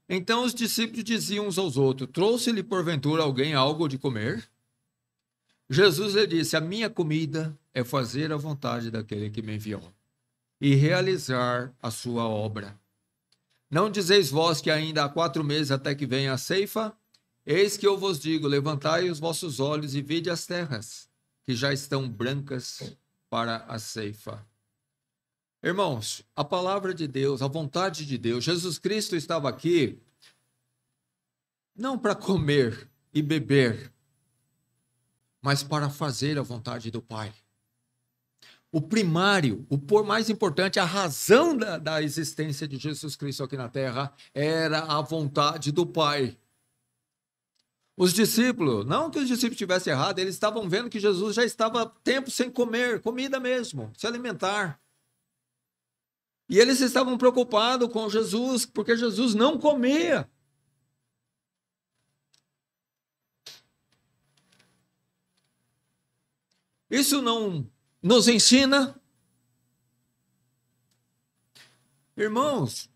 Então os discípulos diziam uns aos outros: trouxe-lhe porventura alguém algo de comer? Jesus lhe disse: a minha comida é fazer a vontade daquele que me enviou e realizar a sua obra. Não dizeis vós que ainda há 4 meses até que venha a ceifa? Eis que eu vos digo: levantai os vossos olhos e vede as terras, que já estão brancas para a ceifa. Irmãos, a palavra de Deus, a vontade de Deus, Jesus Cristo estava aqui não para comer e beber, mas para fazer a vontade do Pai. O primário, o por mais importante, a razão da existência de Jesus Cristo aqui na terra era a vontade do Pai. Os discípulos, não que os discípulos tivessem errado, eles estavam vendo que Jesus já estava tempo sem comer, comida mesmo, se alimentar. E eles estavam preocupados com Jesus, porque Jesus não comia. Isso não nos ensina? Irmãos,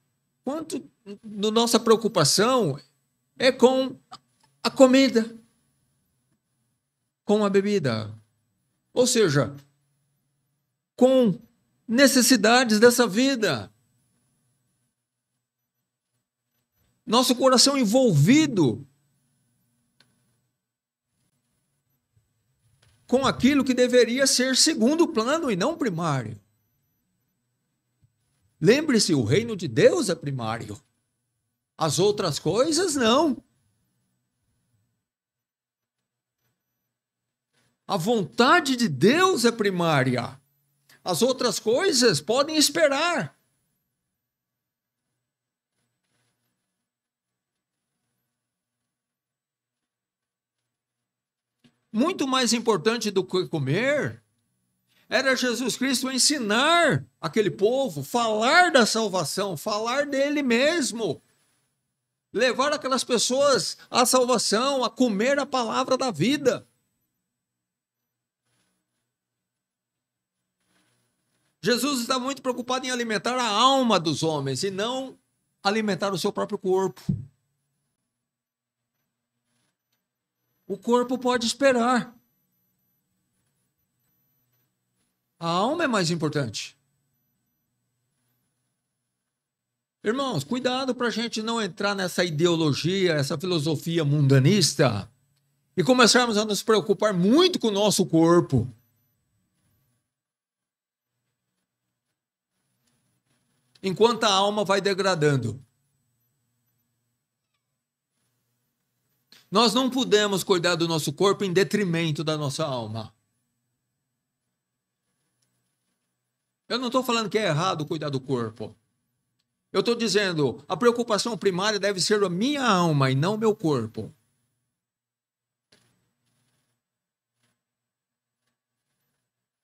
quanto nossa preocupação é com a comida, com a bebida, ou seja, com necessidades dessa vida. Nosso coração envolvido com aquilo que deveria ser segundo plano e não primário. Lembre-se, o reino de Deus é primário. As outras coisas não. A vontade de Deus é primária. As outras coisas podem esperar. Muito mais importante do que comer era Jesus Cristo ensinar aquele povo, falar da salvação, falar dele mesmo. Levar aquelas pessoas à salvação, a comer a palavra da vida. Jesus está muito preocupado em alimentar a alma dos homens e não alimentar o seu próprio corpo. O corpo pode esperar. A alma é mais importante. Irmãos, cuidado para a gente não entrar nessa ideologia, essa filosofia mundanista e começarmos a nos preocupar muito com o nosso corpo. Enquanto a alma vai degradando. Nós não podemos cuidar do nosso corpo em detrimento da nossa alma. Eu não estou falando que é errado cuidar do corpo. Eu estou dizendo, a preocupação primária deve ser a minha alma e não o meu corpo.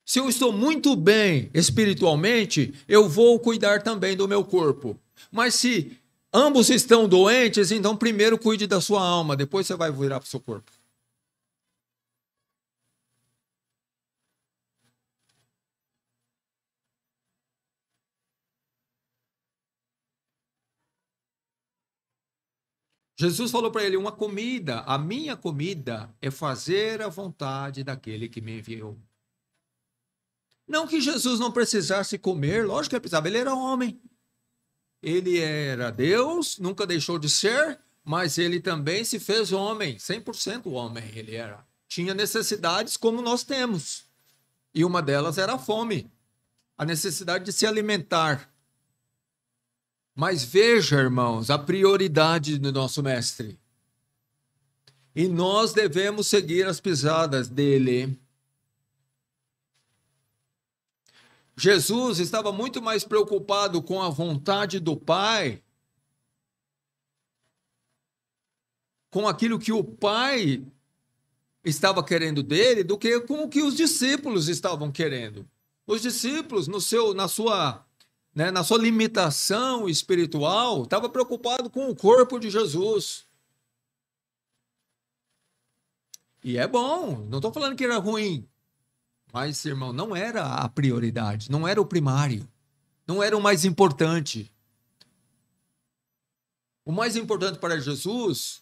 Se eu estou muito bem espiritualmente, eu vou cuidar também do meu corpo. Mas se ambos estão doentes, então primeiro cuide da sua alma, depois você vai virar para o seu corpo. Jesus falou para ele, uma comida, a minha comida é fazer a vontade daquele que me enviou. Não que Jesus não precisasse comer, lógico que ele precisava, ele era homem. Ele era Deus, nunca deixou de ser, mas ele também se fez homem, 100% homem ele era. Tinha necessidades como nós temos. E uma delas era a fome, a necessidade de se alimentar. Mas veja, irmãos, a prioridade do nosso mestre. E nós devemos seguir as pisadas dele. Jesus estava muito mais preocupado com a vontade do Pai, com aquilo que o Pai estava querendo dele, do que com o que os discípulos estavam querendo. Os discípulos, na sua limitação espiritual, estavam preocupados com o corpo de Jesus. E é bom, não estou falando que era ruim. Mas, irmão, não era a prioridade, não era o primário, não era o mais importante. O mais importante para Jesus,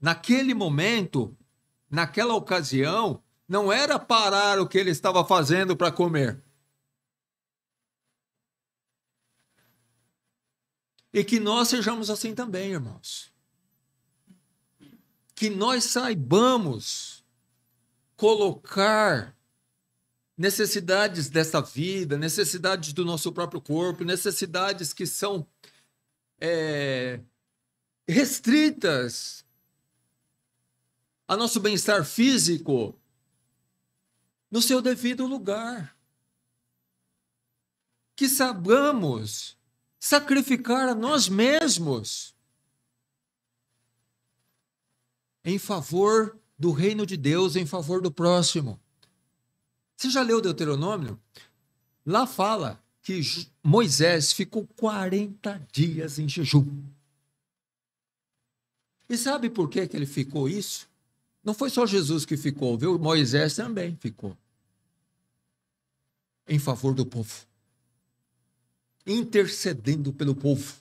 naquele momento, naquela ocasião, não era parar o que ele estava fazendo para comer. E que nós sejamos assim também, irmãos. Que nós saibamos colocar necessidades dessa vida, necessidades do nosso próprio corpo, necessidades que são restritas a nosso bem-estar físico no seu devido lugar. Que saibamos sacrificar a nós mesmos em favor do reino de Deus, em favor do próximo. Você já leu Deuteronômio? Lá fala que Moisés ficou 40 dias em jejum. E sabe por que ele ficou isso? Não foi só Jesus que ficou, viu? Moisés também ficou. Em favor do povo. Intercedendo pelo povo.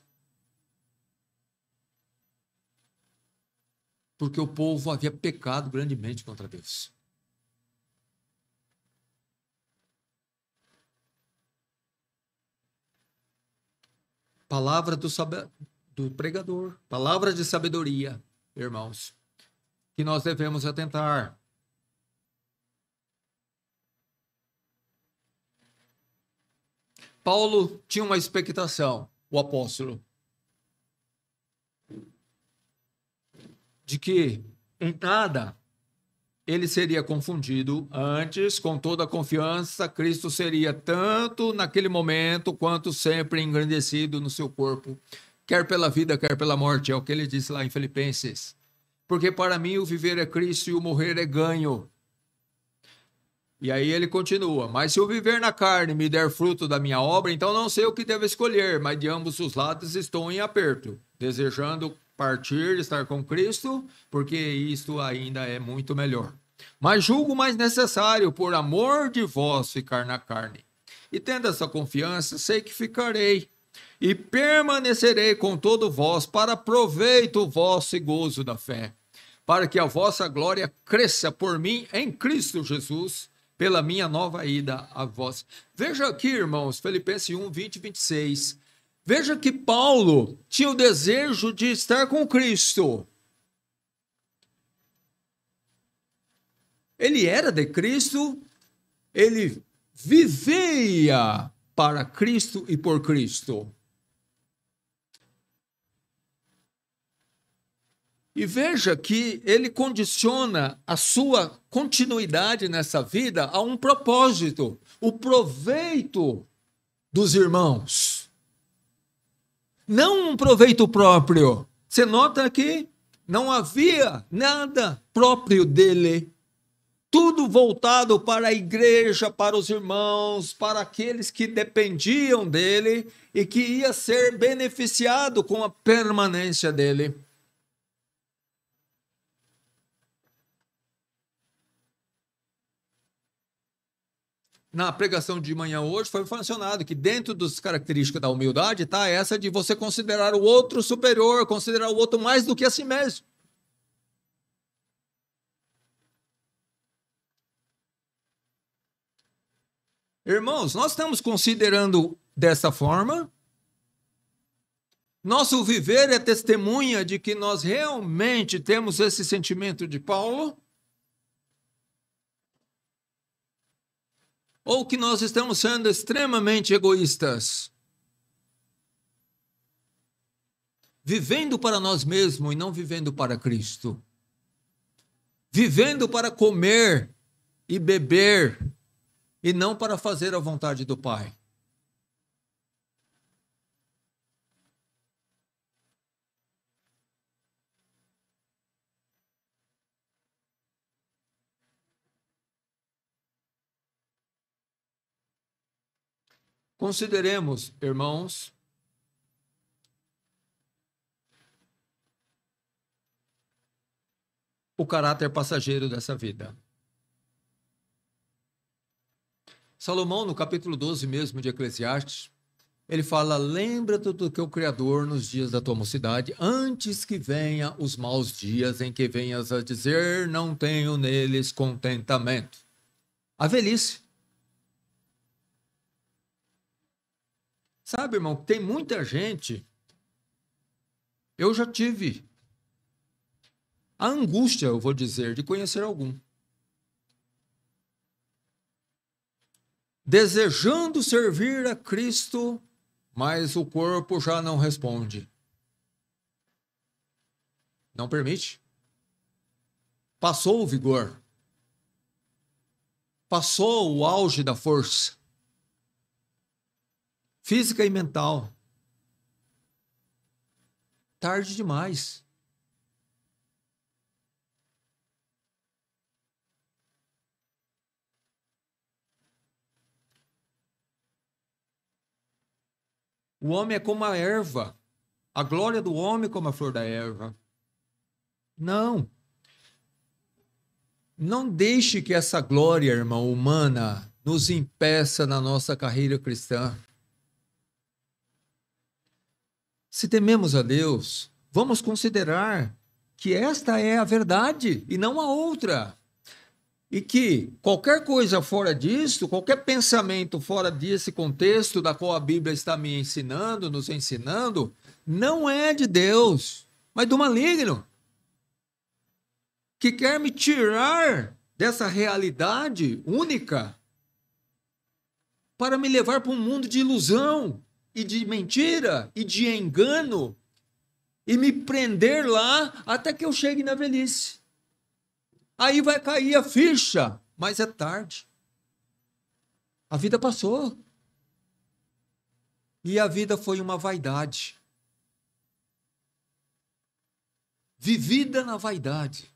Porque o povo havia pecado grandemente contra Deus. Palavra do pregador, palavra de sabedoria, irmãos, que nós devemos atentar. Paulo tinha uma expectação, o apóstolo, de que em nada ele seria confundido. Antes, com toda a confiança, Cristo seria tanto naquele momento, quanto sempre engrandecido no seu corpo, quer pela vida, quer pela morte, é o que ele disse lá em Filipenses. Porque para mim o viver é Cristo e o morrer é ganho. E aí ele continua, mas se o viver na carne me der fruto da minha obra, então não sei o que devo escolher, mas de ambos os lados estou em aperto, desejando partir, estar com Cristo, porque isto ainda é muito melhor. Mas julgo mais necessário, por amor de vós, ficar na carne. E tendo essa confiança, sei que ficarei, e permanecerei com todo vós, para proveito vosso e gozo da fé, para que a vossa glória cresça por mim em Cristo Jesus, pela minha nova ida a vós. Veja aqui, irmãos, Filipenses 1, 20 e 26. Veja que Paulo tinha o desejo de estar com Cristo. Ele era de Cristo, ele vivia para Cristo e por Cristo. E veja que ele condiciona a sua continuidade nessa vida a um propósito, o proveito dos irmãos. Não um proveito próprio. Você nota que não havia nada próprio dele. Tudo voltado para a igreja, para os irmãos, para aqueles que dependiam dele e que ia ser beneficiado com a permanência dele. Na pregação de manhã hoje foi mencionado que dentro das características da humildade está essa de você considerar o outro superior, considerar o outro mais do que a si mesmo. Irmãos, nós estamos considerando dessa forma? Nosso viver é testemunha de que nós realmente temos esse sentimento de Paulo? Ou que nós estamos sendo extremamente egoístas? Vivendo para nós mesmos e não vivendo para Cristo. Vivendo para comer e beber e não para fazer a vontade do Pai. Consideremos, irmãos, o caráter passageiro dessa vida. Salomão, no capítulo 12 mesmo de Eclesiastes, ele fala: lembra-te do teu Criador nos dias da tua mocidade, antes que venha os maus dias em que venhas a dizer, não tenho neles contentamento. A velhice. Sabe, irmão, tem muita gente, eu já tive a angústia, eu vou dizer, de conhecer algum. Desejando servir a Cristo, mas o corpo já não responde. Não permite. Passou o vigor. Passou o auge da força. Física e mental. Tarde demais. O homem é como a erva. A glória do homem é como a flor da erva. Não. Não deixe que essa glória, irmão, humana, nos impeça na nossa carreira cristã. Se tememos a Deus, vamos considerar que esta é a verdade e não a outra. E que qualquer coisa fora disso, qualquer pensamento fora desse contexto da qual a Bíblia está me ensinando, nos ensinando, não é de Deus, mas do maligno, que quer me tirar dessa realidade única para me levar para um mundo de ilusão e de mentira e de engano e me prender lá até que eu chegue na velhice. Aí vai cair a ficha, mas é tarde. A vida passou. E a vida foi uma vaidade. Vivida na vaidade.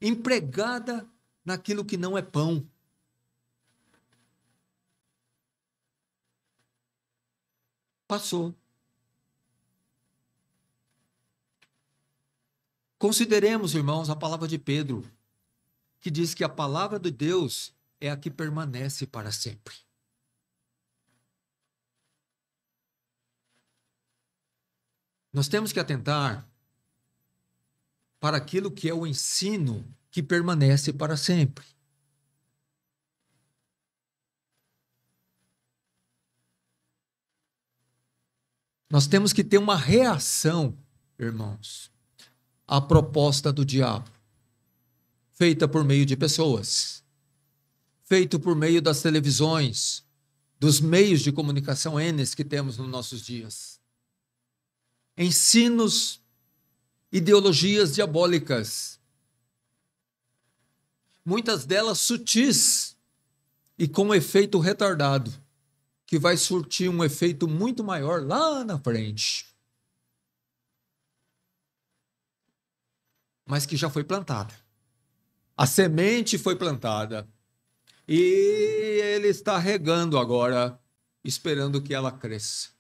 Empregada naquilo que não é pão. Passou. Consideremos, irmãos, a palavra de Pedro, que diz que a palavra de Deus é a que permanece para sempre. Nós temos que atentar para aquilo que é o ensino que permanece para sempre. Nós temos que ter uma reação, irmãos, à proposta do diabo, feita por meio de pessoas, feito por meio das televisões, dos meios de comunicação N que temos nos nossos dias. Ensinos, ideologias diabólicas, muitas delas sutis e com efeito retardado, que vai surtir um efeito muito maior lá na frente. Mas que já foi plantada. A semente foi plantada. E ele está regando agora, esperando que ela cresça.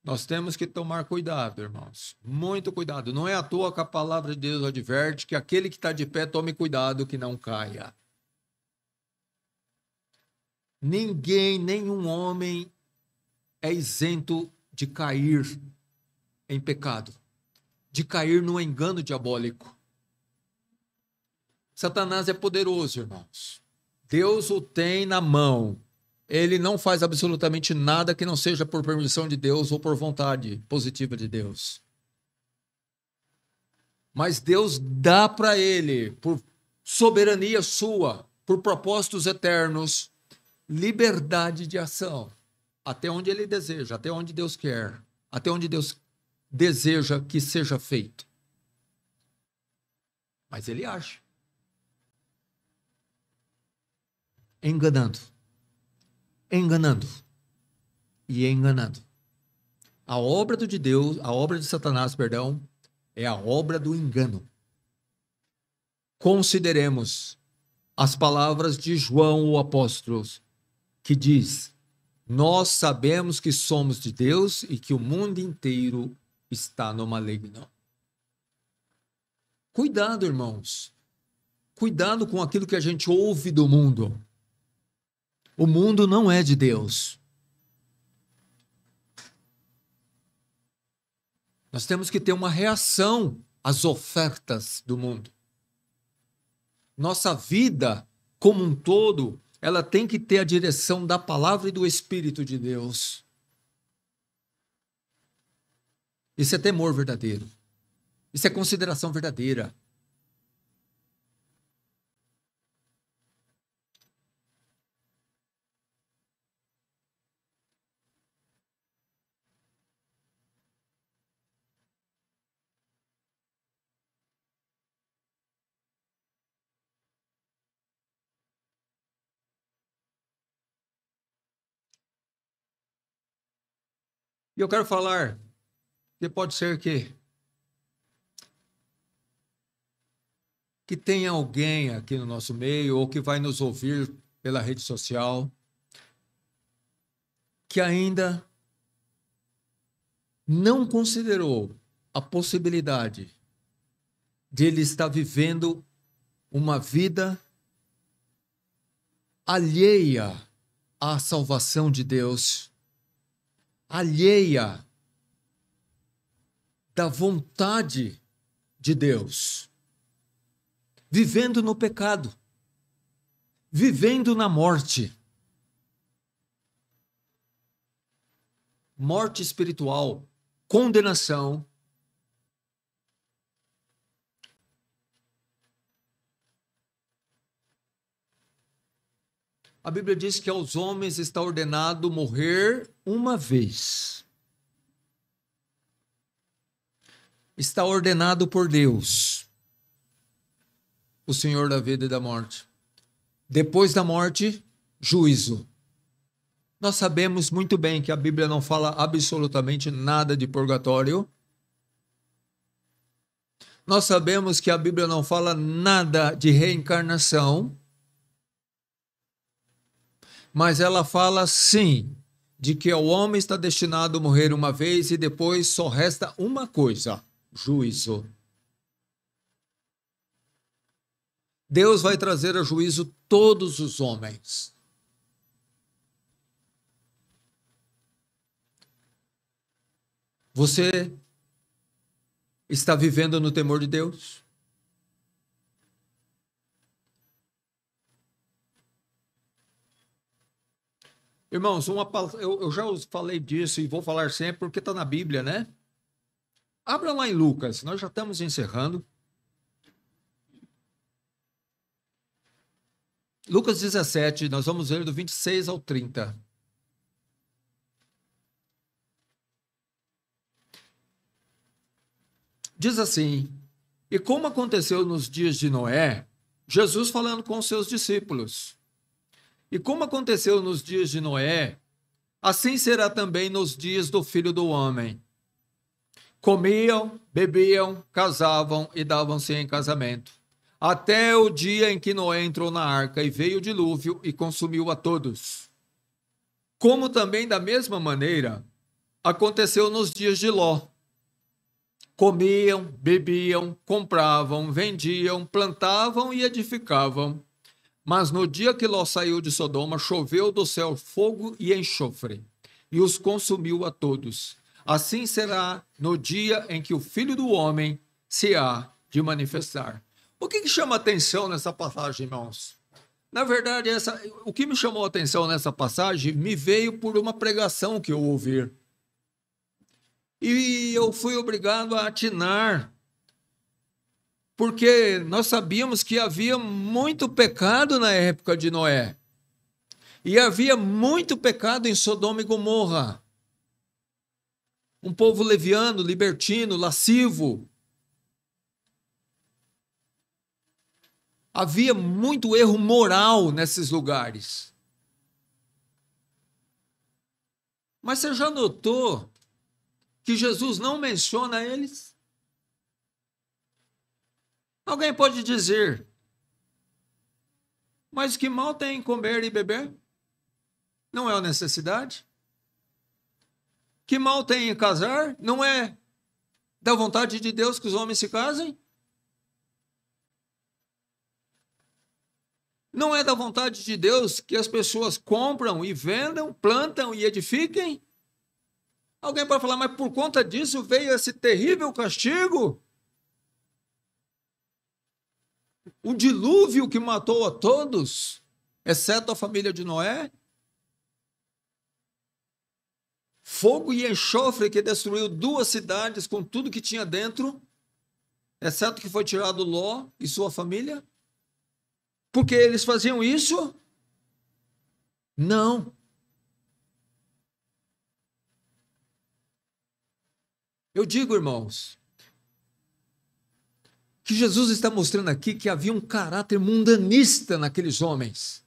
Nós temos que tomar cuidado, irmãos. Muito cuidado. Não é à toa que a palavra de Deus adverte que aquele que está de pé tome cuidado que não caia. Ninguém, nenhum homem é isento de cair em pecado, de cair no engano diabólico. Satanás é poderoso, irmãos. Deus o tem na mão. Ele não faz absolutamente nada que não seja por permissão de Deus ou por vontade positiva de Deus. Mas Deus dá para ele, por soberania sua, por propósitos eternos, liberdade de ação. Até onde ele deseja, até onde Deus quer, até onde Deus deseja que seja feito. Mas ele age. Enganando e enganando. A obra de Deus, a obra de Satanás, perdão, é a obra do engano. Consideremos as palavras de João, o apóstolo, que diz: nós sabemos que somos de Deus e que o mundo inteiro está no maligno. Cuidado, irmãos. Cuidado com aquilo que a gente ouve do mundo. O mundo não é de Deus. Nós temos que ter uma reação às ofertas do mundo. Nossa vida, como um todo, ela tem que ter a direção da palavra e do Espírito de Deus. Isso é temor verdadeiro. Isso é consideração verdadeira. E eu quero falar que pode ser que tenha alguém aqui no nosso meio ou que vai nos ouvir pela rede social que ainda não considerou a possibilidade de ele estar vivendo uma vida alheia à salvação de Deus, alheia da vontade de Deus, vivendo no pecado, vivendo na morte espiritual, condenação. A Bíblia diz que aos homens está ordenado morrer uma vez. Está ordenado por Deus, o Senhor da vida e da morte. Depois da morte, juízo. Nós sabemos muito bem que a Bíblia não fala absolutamente nada de purgatório. Nós sabemos que a Bíblia não fala nada de reencarnação. Mas ela fala sim de que o homem está destinado a morrer uma vez e depois só resta uma coisa: juízo. Deus vai trazer a juízo todos os homens. Você está vivendo no temor de Deus? Irmãos, eu já falei disso e vou falar sempre porque está na Bíblia, né? Abra lá em Lucas, nós já estamos encerrando. Lucas 17, nós vamos ler do 26 ao 30. Diz assim: e como aconteceu nos dias de Noé, Jesus falando com os seus discípulos, e como aconteceu nos dias de Noé, assim será também nos dias do Filho do Homem. Comiam, bebiam, casavam e davam-se em casamento, até o dia em que Noé entrou na arca e veio o dilúvio e consumiu a todos. Como também da mesma maneira aconteceu nos dias de Ló. Comiam, bebiam, compravam, vendiam, plantavam e edificavam. Mas no dia que Ló saiu de Sodoma, choveu do céu fogo e enxofre, e os consumiu a todos. Assim será no dia em que o Filho do Homem se há de manifestar. O que chama atenção nessa passagem, irmãos? Na verdade, o que me chamou a atenção nessa passagem me veio por uma pregação que eu ouvi. E eu fui obrigado a atinar, porque nós sabíamos que havia muito pecado na época de Noé. E havia muito pecado em Sodoma e Gomorra. Um povo leviano, libertino, lascivo. Havia muito erro moral nesses lugares. Mas você já notou que Jesus não menciona eles? Alguém pode dizer, mas que mal tem em comer e beber? Não é a necessidade? Que mal tem em casar? Não é da vontade de Deus que os homens se casem? Não é da vontade de Deus que as pessoas compram e vendam, plantam e edifiquem? Alguém pode falar, mas por conta disso veio esse terrível castigo? O dilúvio que matou a todos, exceto a família de Noé? Fogo e enxofre que destruiu 2 cidades com tudo que tinha dentro, exceto que foi tirado Ló e sua família? Porque eles faziam isso? Não. Eu digo, irmãos, que Jesus está mostrando aqui que havia um caráter mundanista naqueles homens.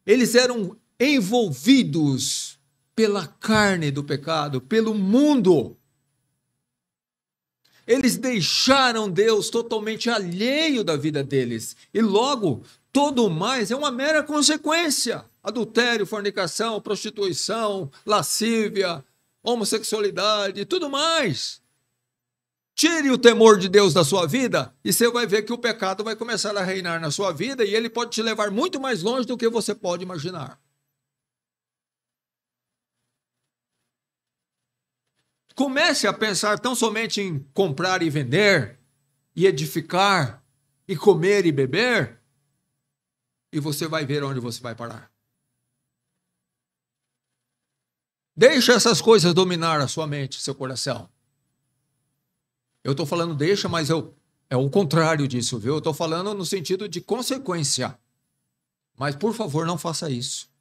Eles eram envolvidos pela carne do pecado, pelo mundo. Eles deixaram Deus totalmente alheio da vida deles. E logo, todo o mais é uma mera consequência. Adultério, fornicação, prostituição, lascívia, homossexualidade, tudo mais. Tire o temor de Deus da sua vida e você vai ver que o pecado vai começar a reinar na sua vida e ele pode te levar muito mais longe do que você pode imaginar. Comece a pensar tão somente em comprar e vender, e edificar, e comer e beber, e você vai ver onde você vai parar. Deixa essas coisas dominar a sua mente, seu coração. Eu estou falando deixa, mas é o contrário disso, viu? Eu estou falando no sentido de consequência. Mas, por favor, não faça isso.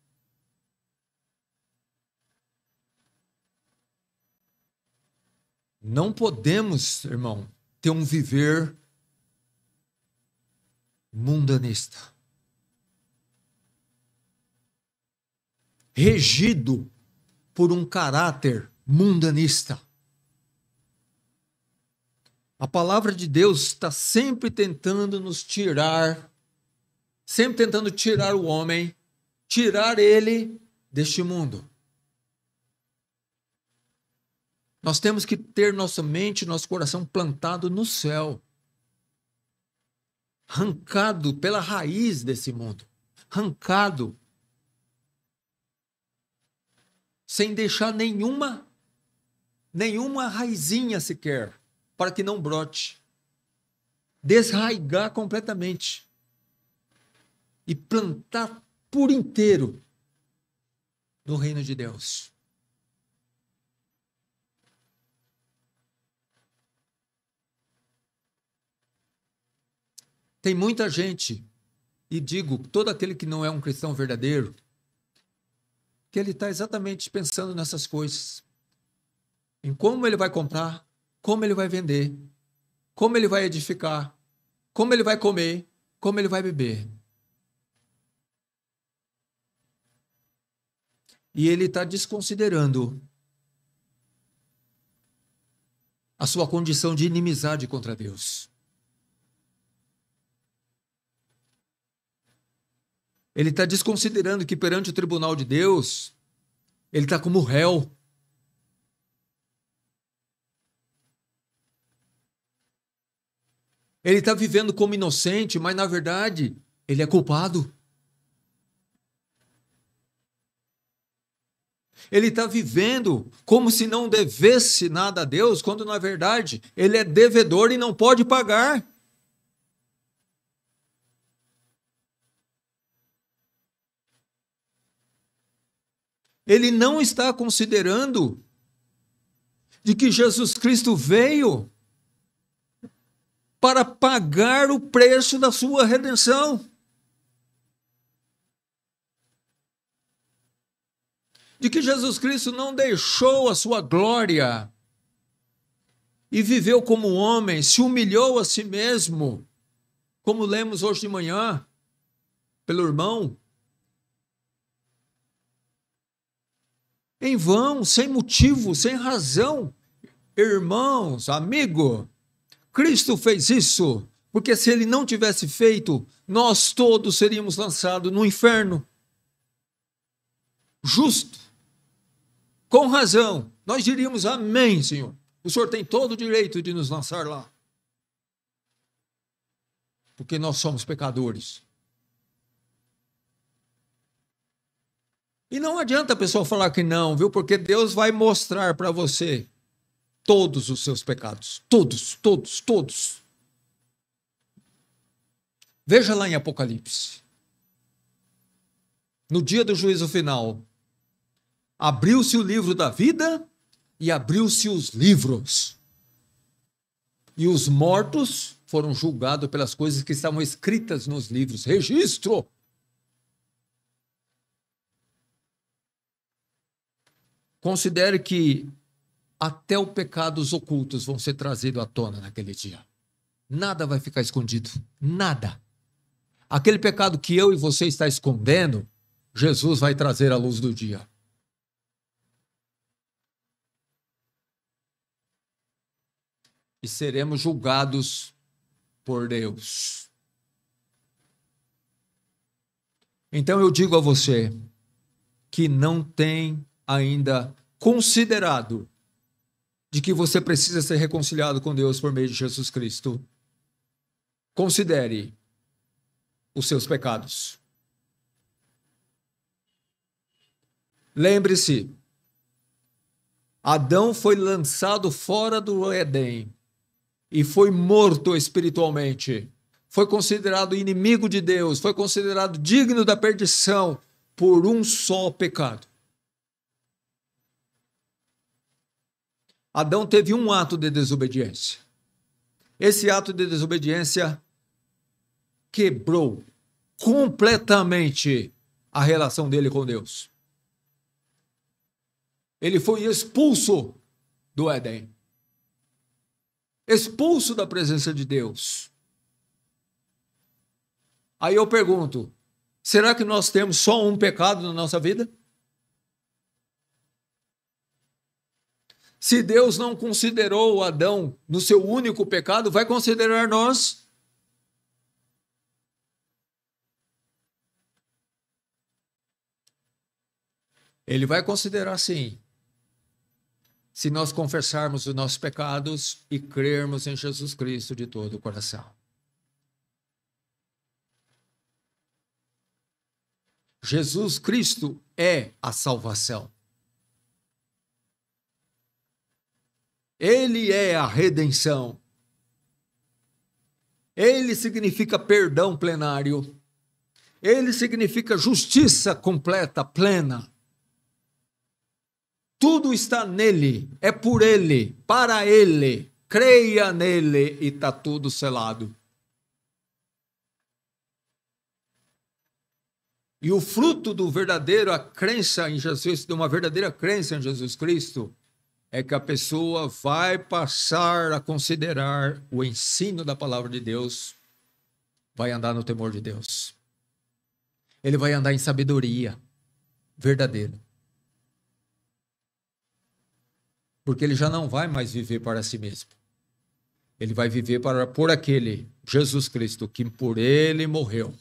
Não podemos, irmão, ter um viver mundanista, regido por um caráter mundanista. A palavra de Deus está sempre tentando nos tirar, sempre tentando tirar o homem, tirar ele deste mundo. Nós temos que ter nossa mente, nosso coração plantado no céu, arrancado pela raiz desse mundo, arrancado, sem deixar nenhuma raizinha sequer, para que não brote, desraigar completamente e plantar por inteiro no reino de Deus. Tem muita gente, e digo, todo aquele que não é um cristão verdadeiro, que ele está exatamente pensando nessas coisas. Em como ele vai comprar, como ele vai vender, como ele vai edificar, como ele vai comer, como ele vai beber. E ele está desconsiderando a sua condição de inimizade contra Deus. Ele está desconsiderando que perante o tribunal de Deus, ele está como réu. Ele está vivendo como inocente, mas na verdade, ele é culpado. Ele está vivendo como se não devesse nada a Deus, quando na verdade ele é devedor e não pode pagar. Ele não está considerando de que Jesus Cristo veio para pagar o preço da sua redenção. De que Jesus Cristo não deixou a sua glória e viveu como homem, se humilhou a si mesmo, como lemos hoje de manhã, pelo irmão, em vão, sem motivo, sem razão. Irmãos, amigo, Cristo fez isso, porque se ele não tivesse feito, nós todos seríamos lançados no inferno. Justo, com razão, nós diríamos amém, Senhor. O Senhor tem todo o direito de nos lançar lá. Porque nós somos pecadores. E não adianta a pessoa falar que não, viu? Porque Deus vai mostrar para você todos os seus pecados. Todos, todos, todos. Veja lá em Apocalipse. No dia do juízo final, abriu-se o livro da vida e abriu-se os livros. E os mortos foram julgados pelas coisas que estavam escritas nos livros. Registro. Considere que até os pecados ocultos vão ser trazidos à tona naquele dia. Nada vai ficar escondido. Nada. Aquele pecado que eu e você está escondendo, Jesus vai trazer à luz do dia. E seremos julgados por Deus. Então eu digo a você que não tem ainda considerado de que você precisa ser reconciliado com Deus por meio de Jesus Cristo. Considere os seus pecados. Lembre-se, Adão foi lançado fora do Éden e foi morto espiritualmente. Foi considerado inimigo de Deus, foi considerado digno da perdição por um só pecado. Adão teve um ato de desobediência. Esse ato de desobediência quebrou completamente a relação dele com Deus. Ele foi expulso do Éden. Expulso da presença de Deus. Aí eu pergunto, será que nós temos só um pecado na nossa vida? Se Deus não considerou Adão no seu único pecado, vai considerar nós? Ele vai considerar sim, se nós confessarmos os nossos pecados e crermos em Jesus Cristo de todo o coração. Jesus Cristo é a salvação. Ele é a redenção. Ele significa perdão plenário. Ele significa justiça completa, plena. Tudo está nele, é por ele, para ele. Creia nele e está tudo selado. E o fruto do verdadeira crença em Jesus, de uma verdadeira crença em Jesus Cristo, é que a pessoa vai passar a considerar o ensino da palavra de Deus, vai andar no temor de Deus. Ele vai andar em sabedoria verdadeira. Porque ele já não vai mais viver para si mesmo. Ele vai viver por aquele Jesus Cristo que por ele morreu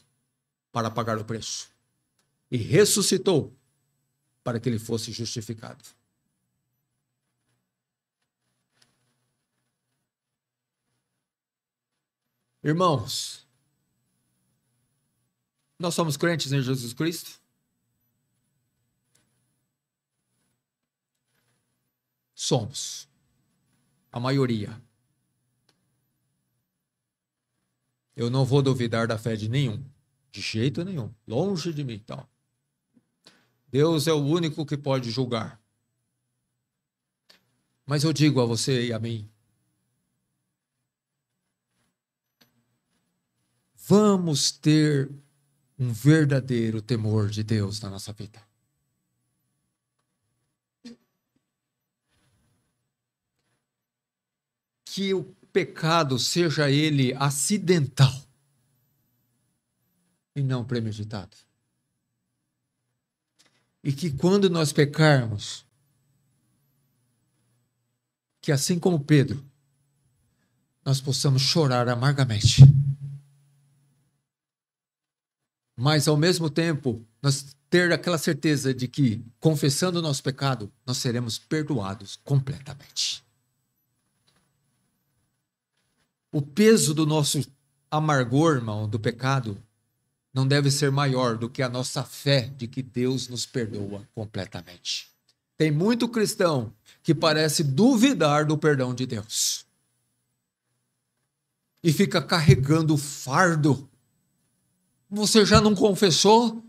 para pagar o preço. E ressuscitou para que ele fosse justificado. Irmãos, nós somos crentes em Jesus Cristo? Somos. A maioria. Eu não vou duvidar da fé de nenhum. De jeito nenhum. Longe de mim, então. Deus é o único que pode julgar. Mas eu digo a você e a mim, vamos ter um verdadeiro temor de Deus na nossa vida. Que o pecado seja ele acidental e não premeditado. E que quando nós pecarmos, que assim como Pedro, nós possamos chorar amargamente. Mas ao mesmo tempo, nós ter aquela certeza de que, confessando o nosso pecado, nós seremos perdoados completamente. O peso do nosso amargor, irmão, do pecado, não deve ser maior do que a nossa fé de que Deus nos perdoa completamente. Tem muito cristão que parece duvidar do perdão de Deus. E fica carregando o fardo. Você já não confessou?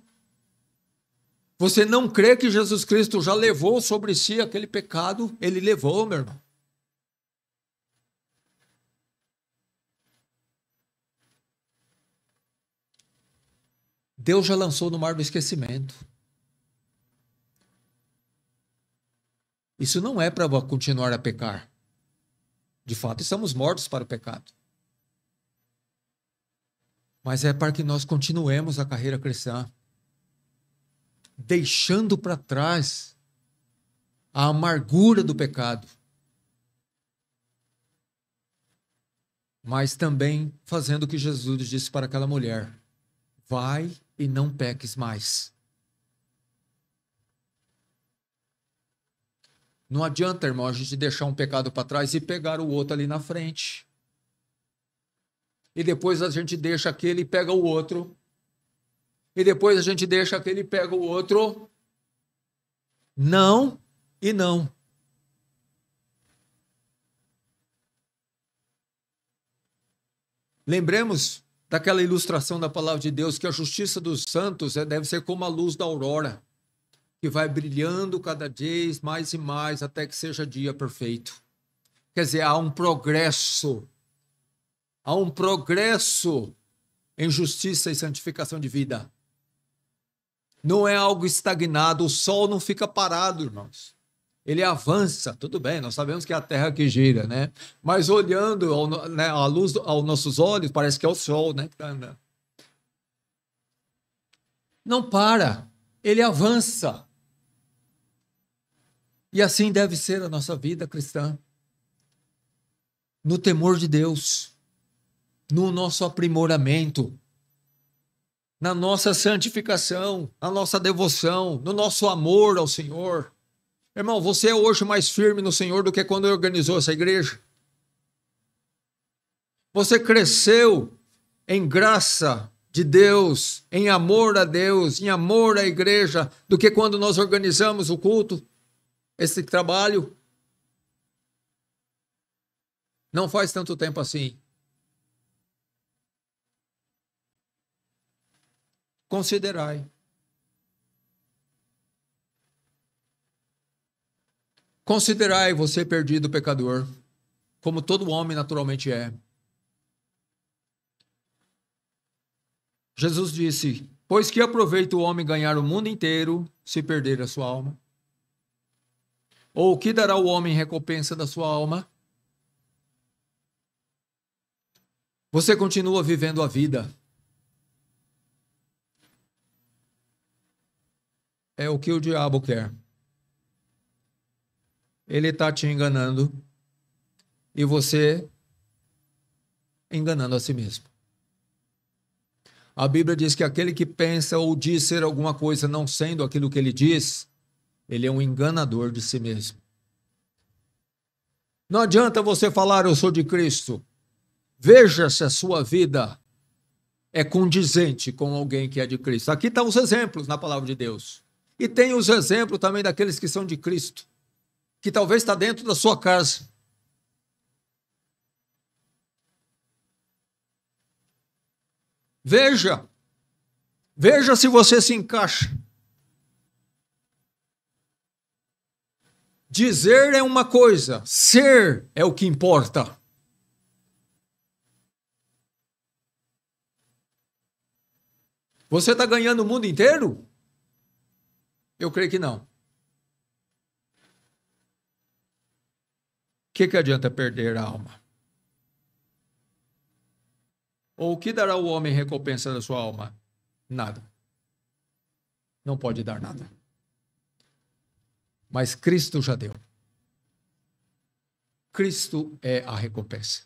Você não crê que Jesus Cristo já levou sobre si aquele pecado? Ele levou, meu irmão. Deus já lançou no mar do esquecimento. Isso não é para continuar a pecar. De fato, estamos mortos para o pecado. Mas é para que nós continuemos a carreira cristã, deixando para trás a amargura do pecado, mas também fazendo o que Jesus disse para aquela mulher: vai e não peques mais. Não adianta, irmão, a gente deixar um pecado para trás e pegar o outro ali na frente. E depois a gente deixa aquele e pega o outro. E depois a gente deixa aquele e pega o outro. Não e não. Lembremos daquela ilustração da palavra de Deus, que a justiça dos santos deve ser como a luz da aurora, que vai brilhando cada dia mais e mais até que seja dia perfeito. Quer dizer, há um progresso em justiça e santificação de vida. Não é algo estagnado, o sol não fica parado, irmãos. Ele avança, tudo bem, nós sabemos que é a terra que gira, né? Mas olhando a luz aos nossos olhos, parece que é o sol, né? Que tá andando. Não para, ele avança. E assim deve ser a nossa vida cristã. No temor de Deus, no nosso aprimoramento, na nossa santificação, na nossa devoção, no nosso amor ao Senhor. Irmão, você é hoje mais firme no Senhor do que quando organizou essa igreja. Você cresceu em graça de Deus, em amor a Deus, em amor à igreja, do que quando nós organizamos o culto, esse trabalho. Não faz tanto tempo assim. Considerai. Considerai você perdido pecador, como todo homem naturalmente é. Jesus disse: pois que aproveita o homem ganhar o mundo inteiro, se perder a sua alma? Ou o que dará o homem em recompensa da sua alma? Você continua vivendo a vida. É o que o diabo quer. Ele está te enganando e você enganando a si mesmo. A Bíblia diz que aquele que pensa ou diz ser alguma coisa não sendo aquilo que ele diz, ele é um enganador de si mesmo. Não adianta você falar eu sou de Cristo. Veja se a sua vida é condizente com alguém que é de Cristo. Aqui estão os exemplos na palavra de Deus. E tem os exemplos também daqueles que são de Cristo, que talvez está dentro da sua casa. Veja se você se encaixa. Dizer é uma coisa, ser é o que importa. Você está ganhando o mundo inteiro? Eu creio que não. O que adianta perder a alma? Ou o que dará o homem em recompensa da sua alma? Nada. Não pode dar nada. Mas Cristo já deu. Cristo é a recompensa.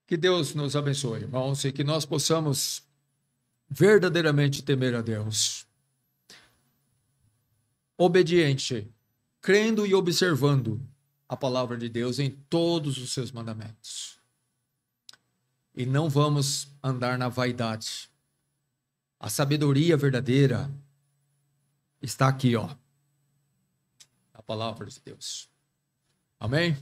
Que Deus nos abençoe, irmãos, e que nós possamos verdadeiramente temer a Deus. Obediente, crendo e observando a palavra de Deus em todos os seus mandamentos. E não vamos andar na vaidade. A sabedoria verdadeira está aqui, ó, na palavra de Deus. Amém?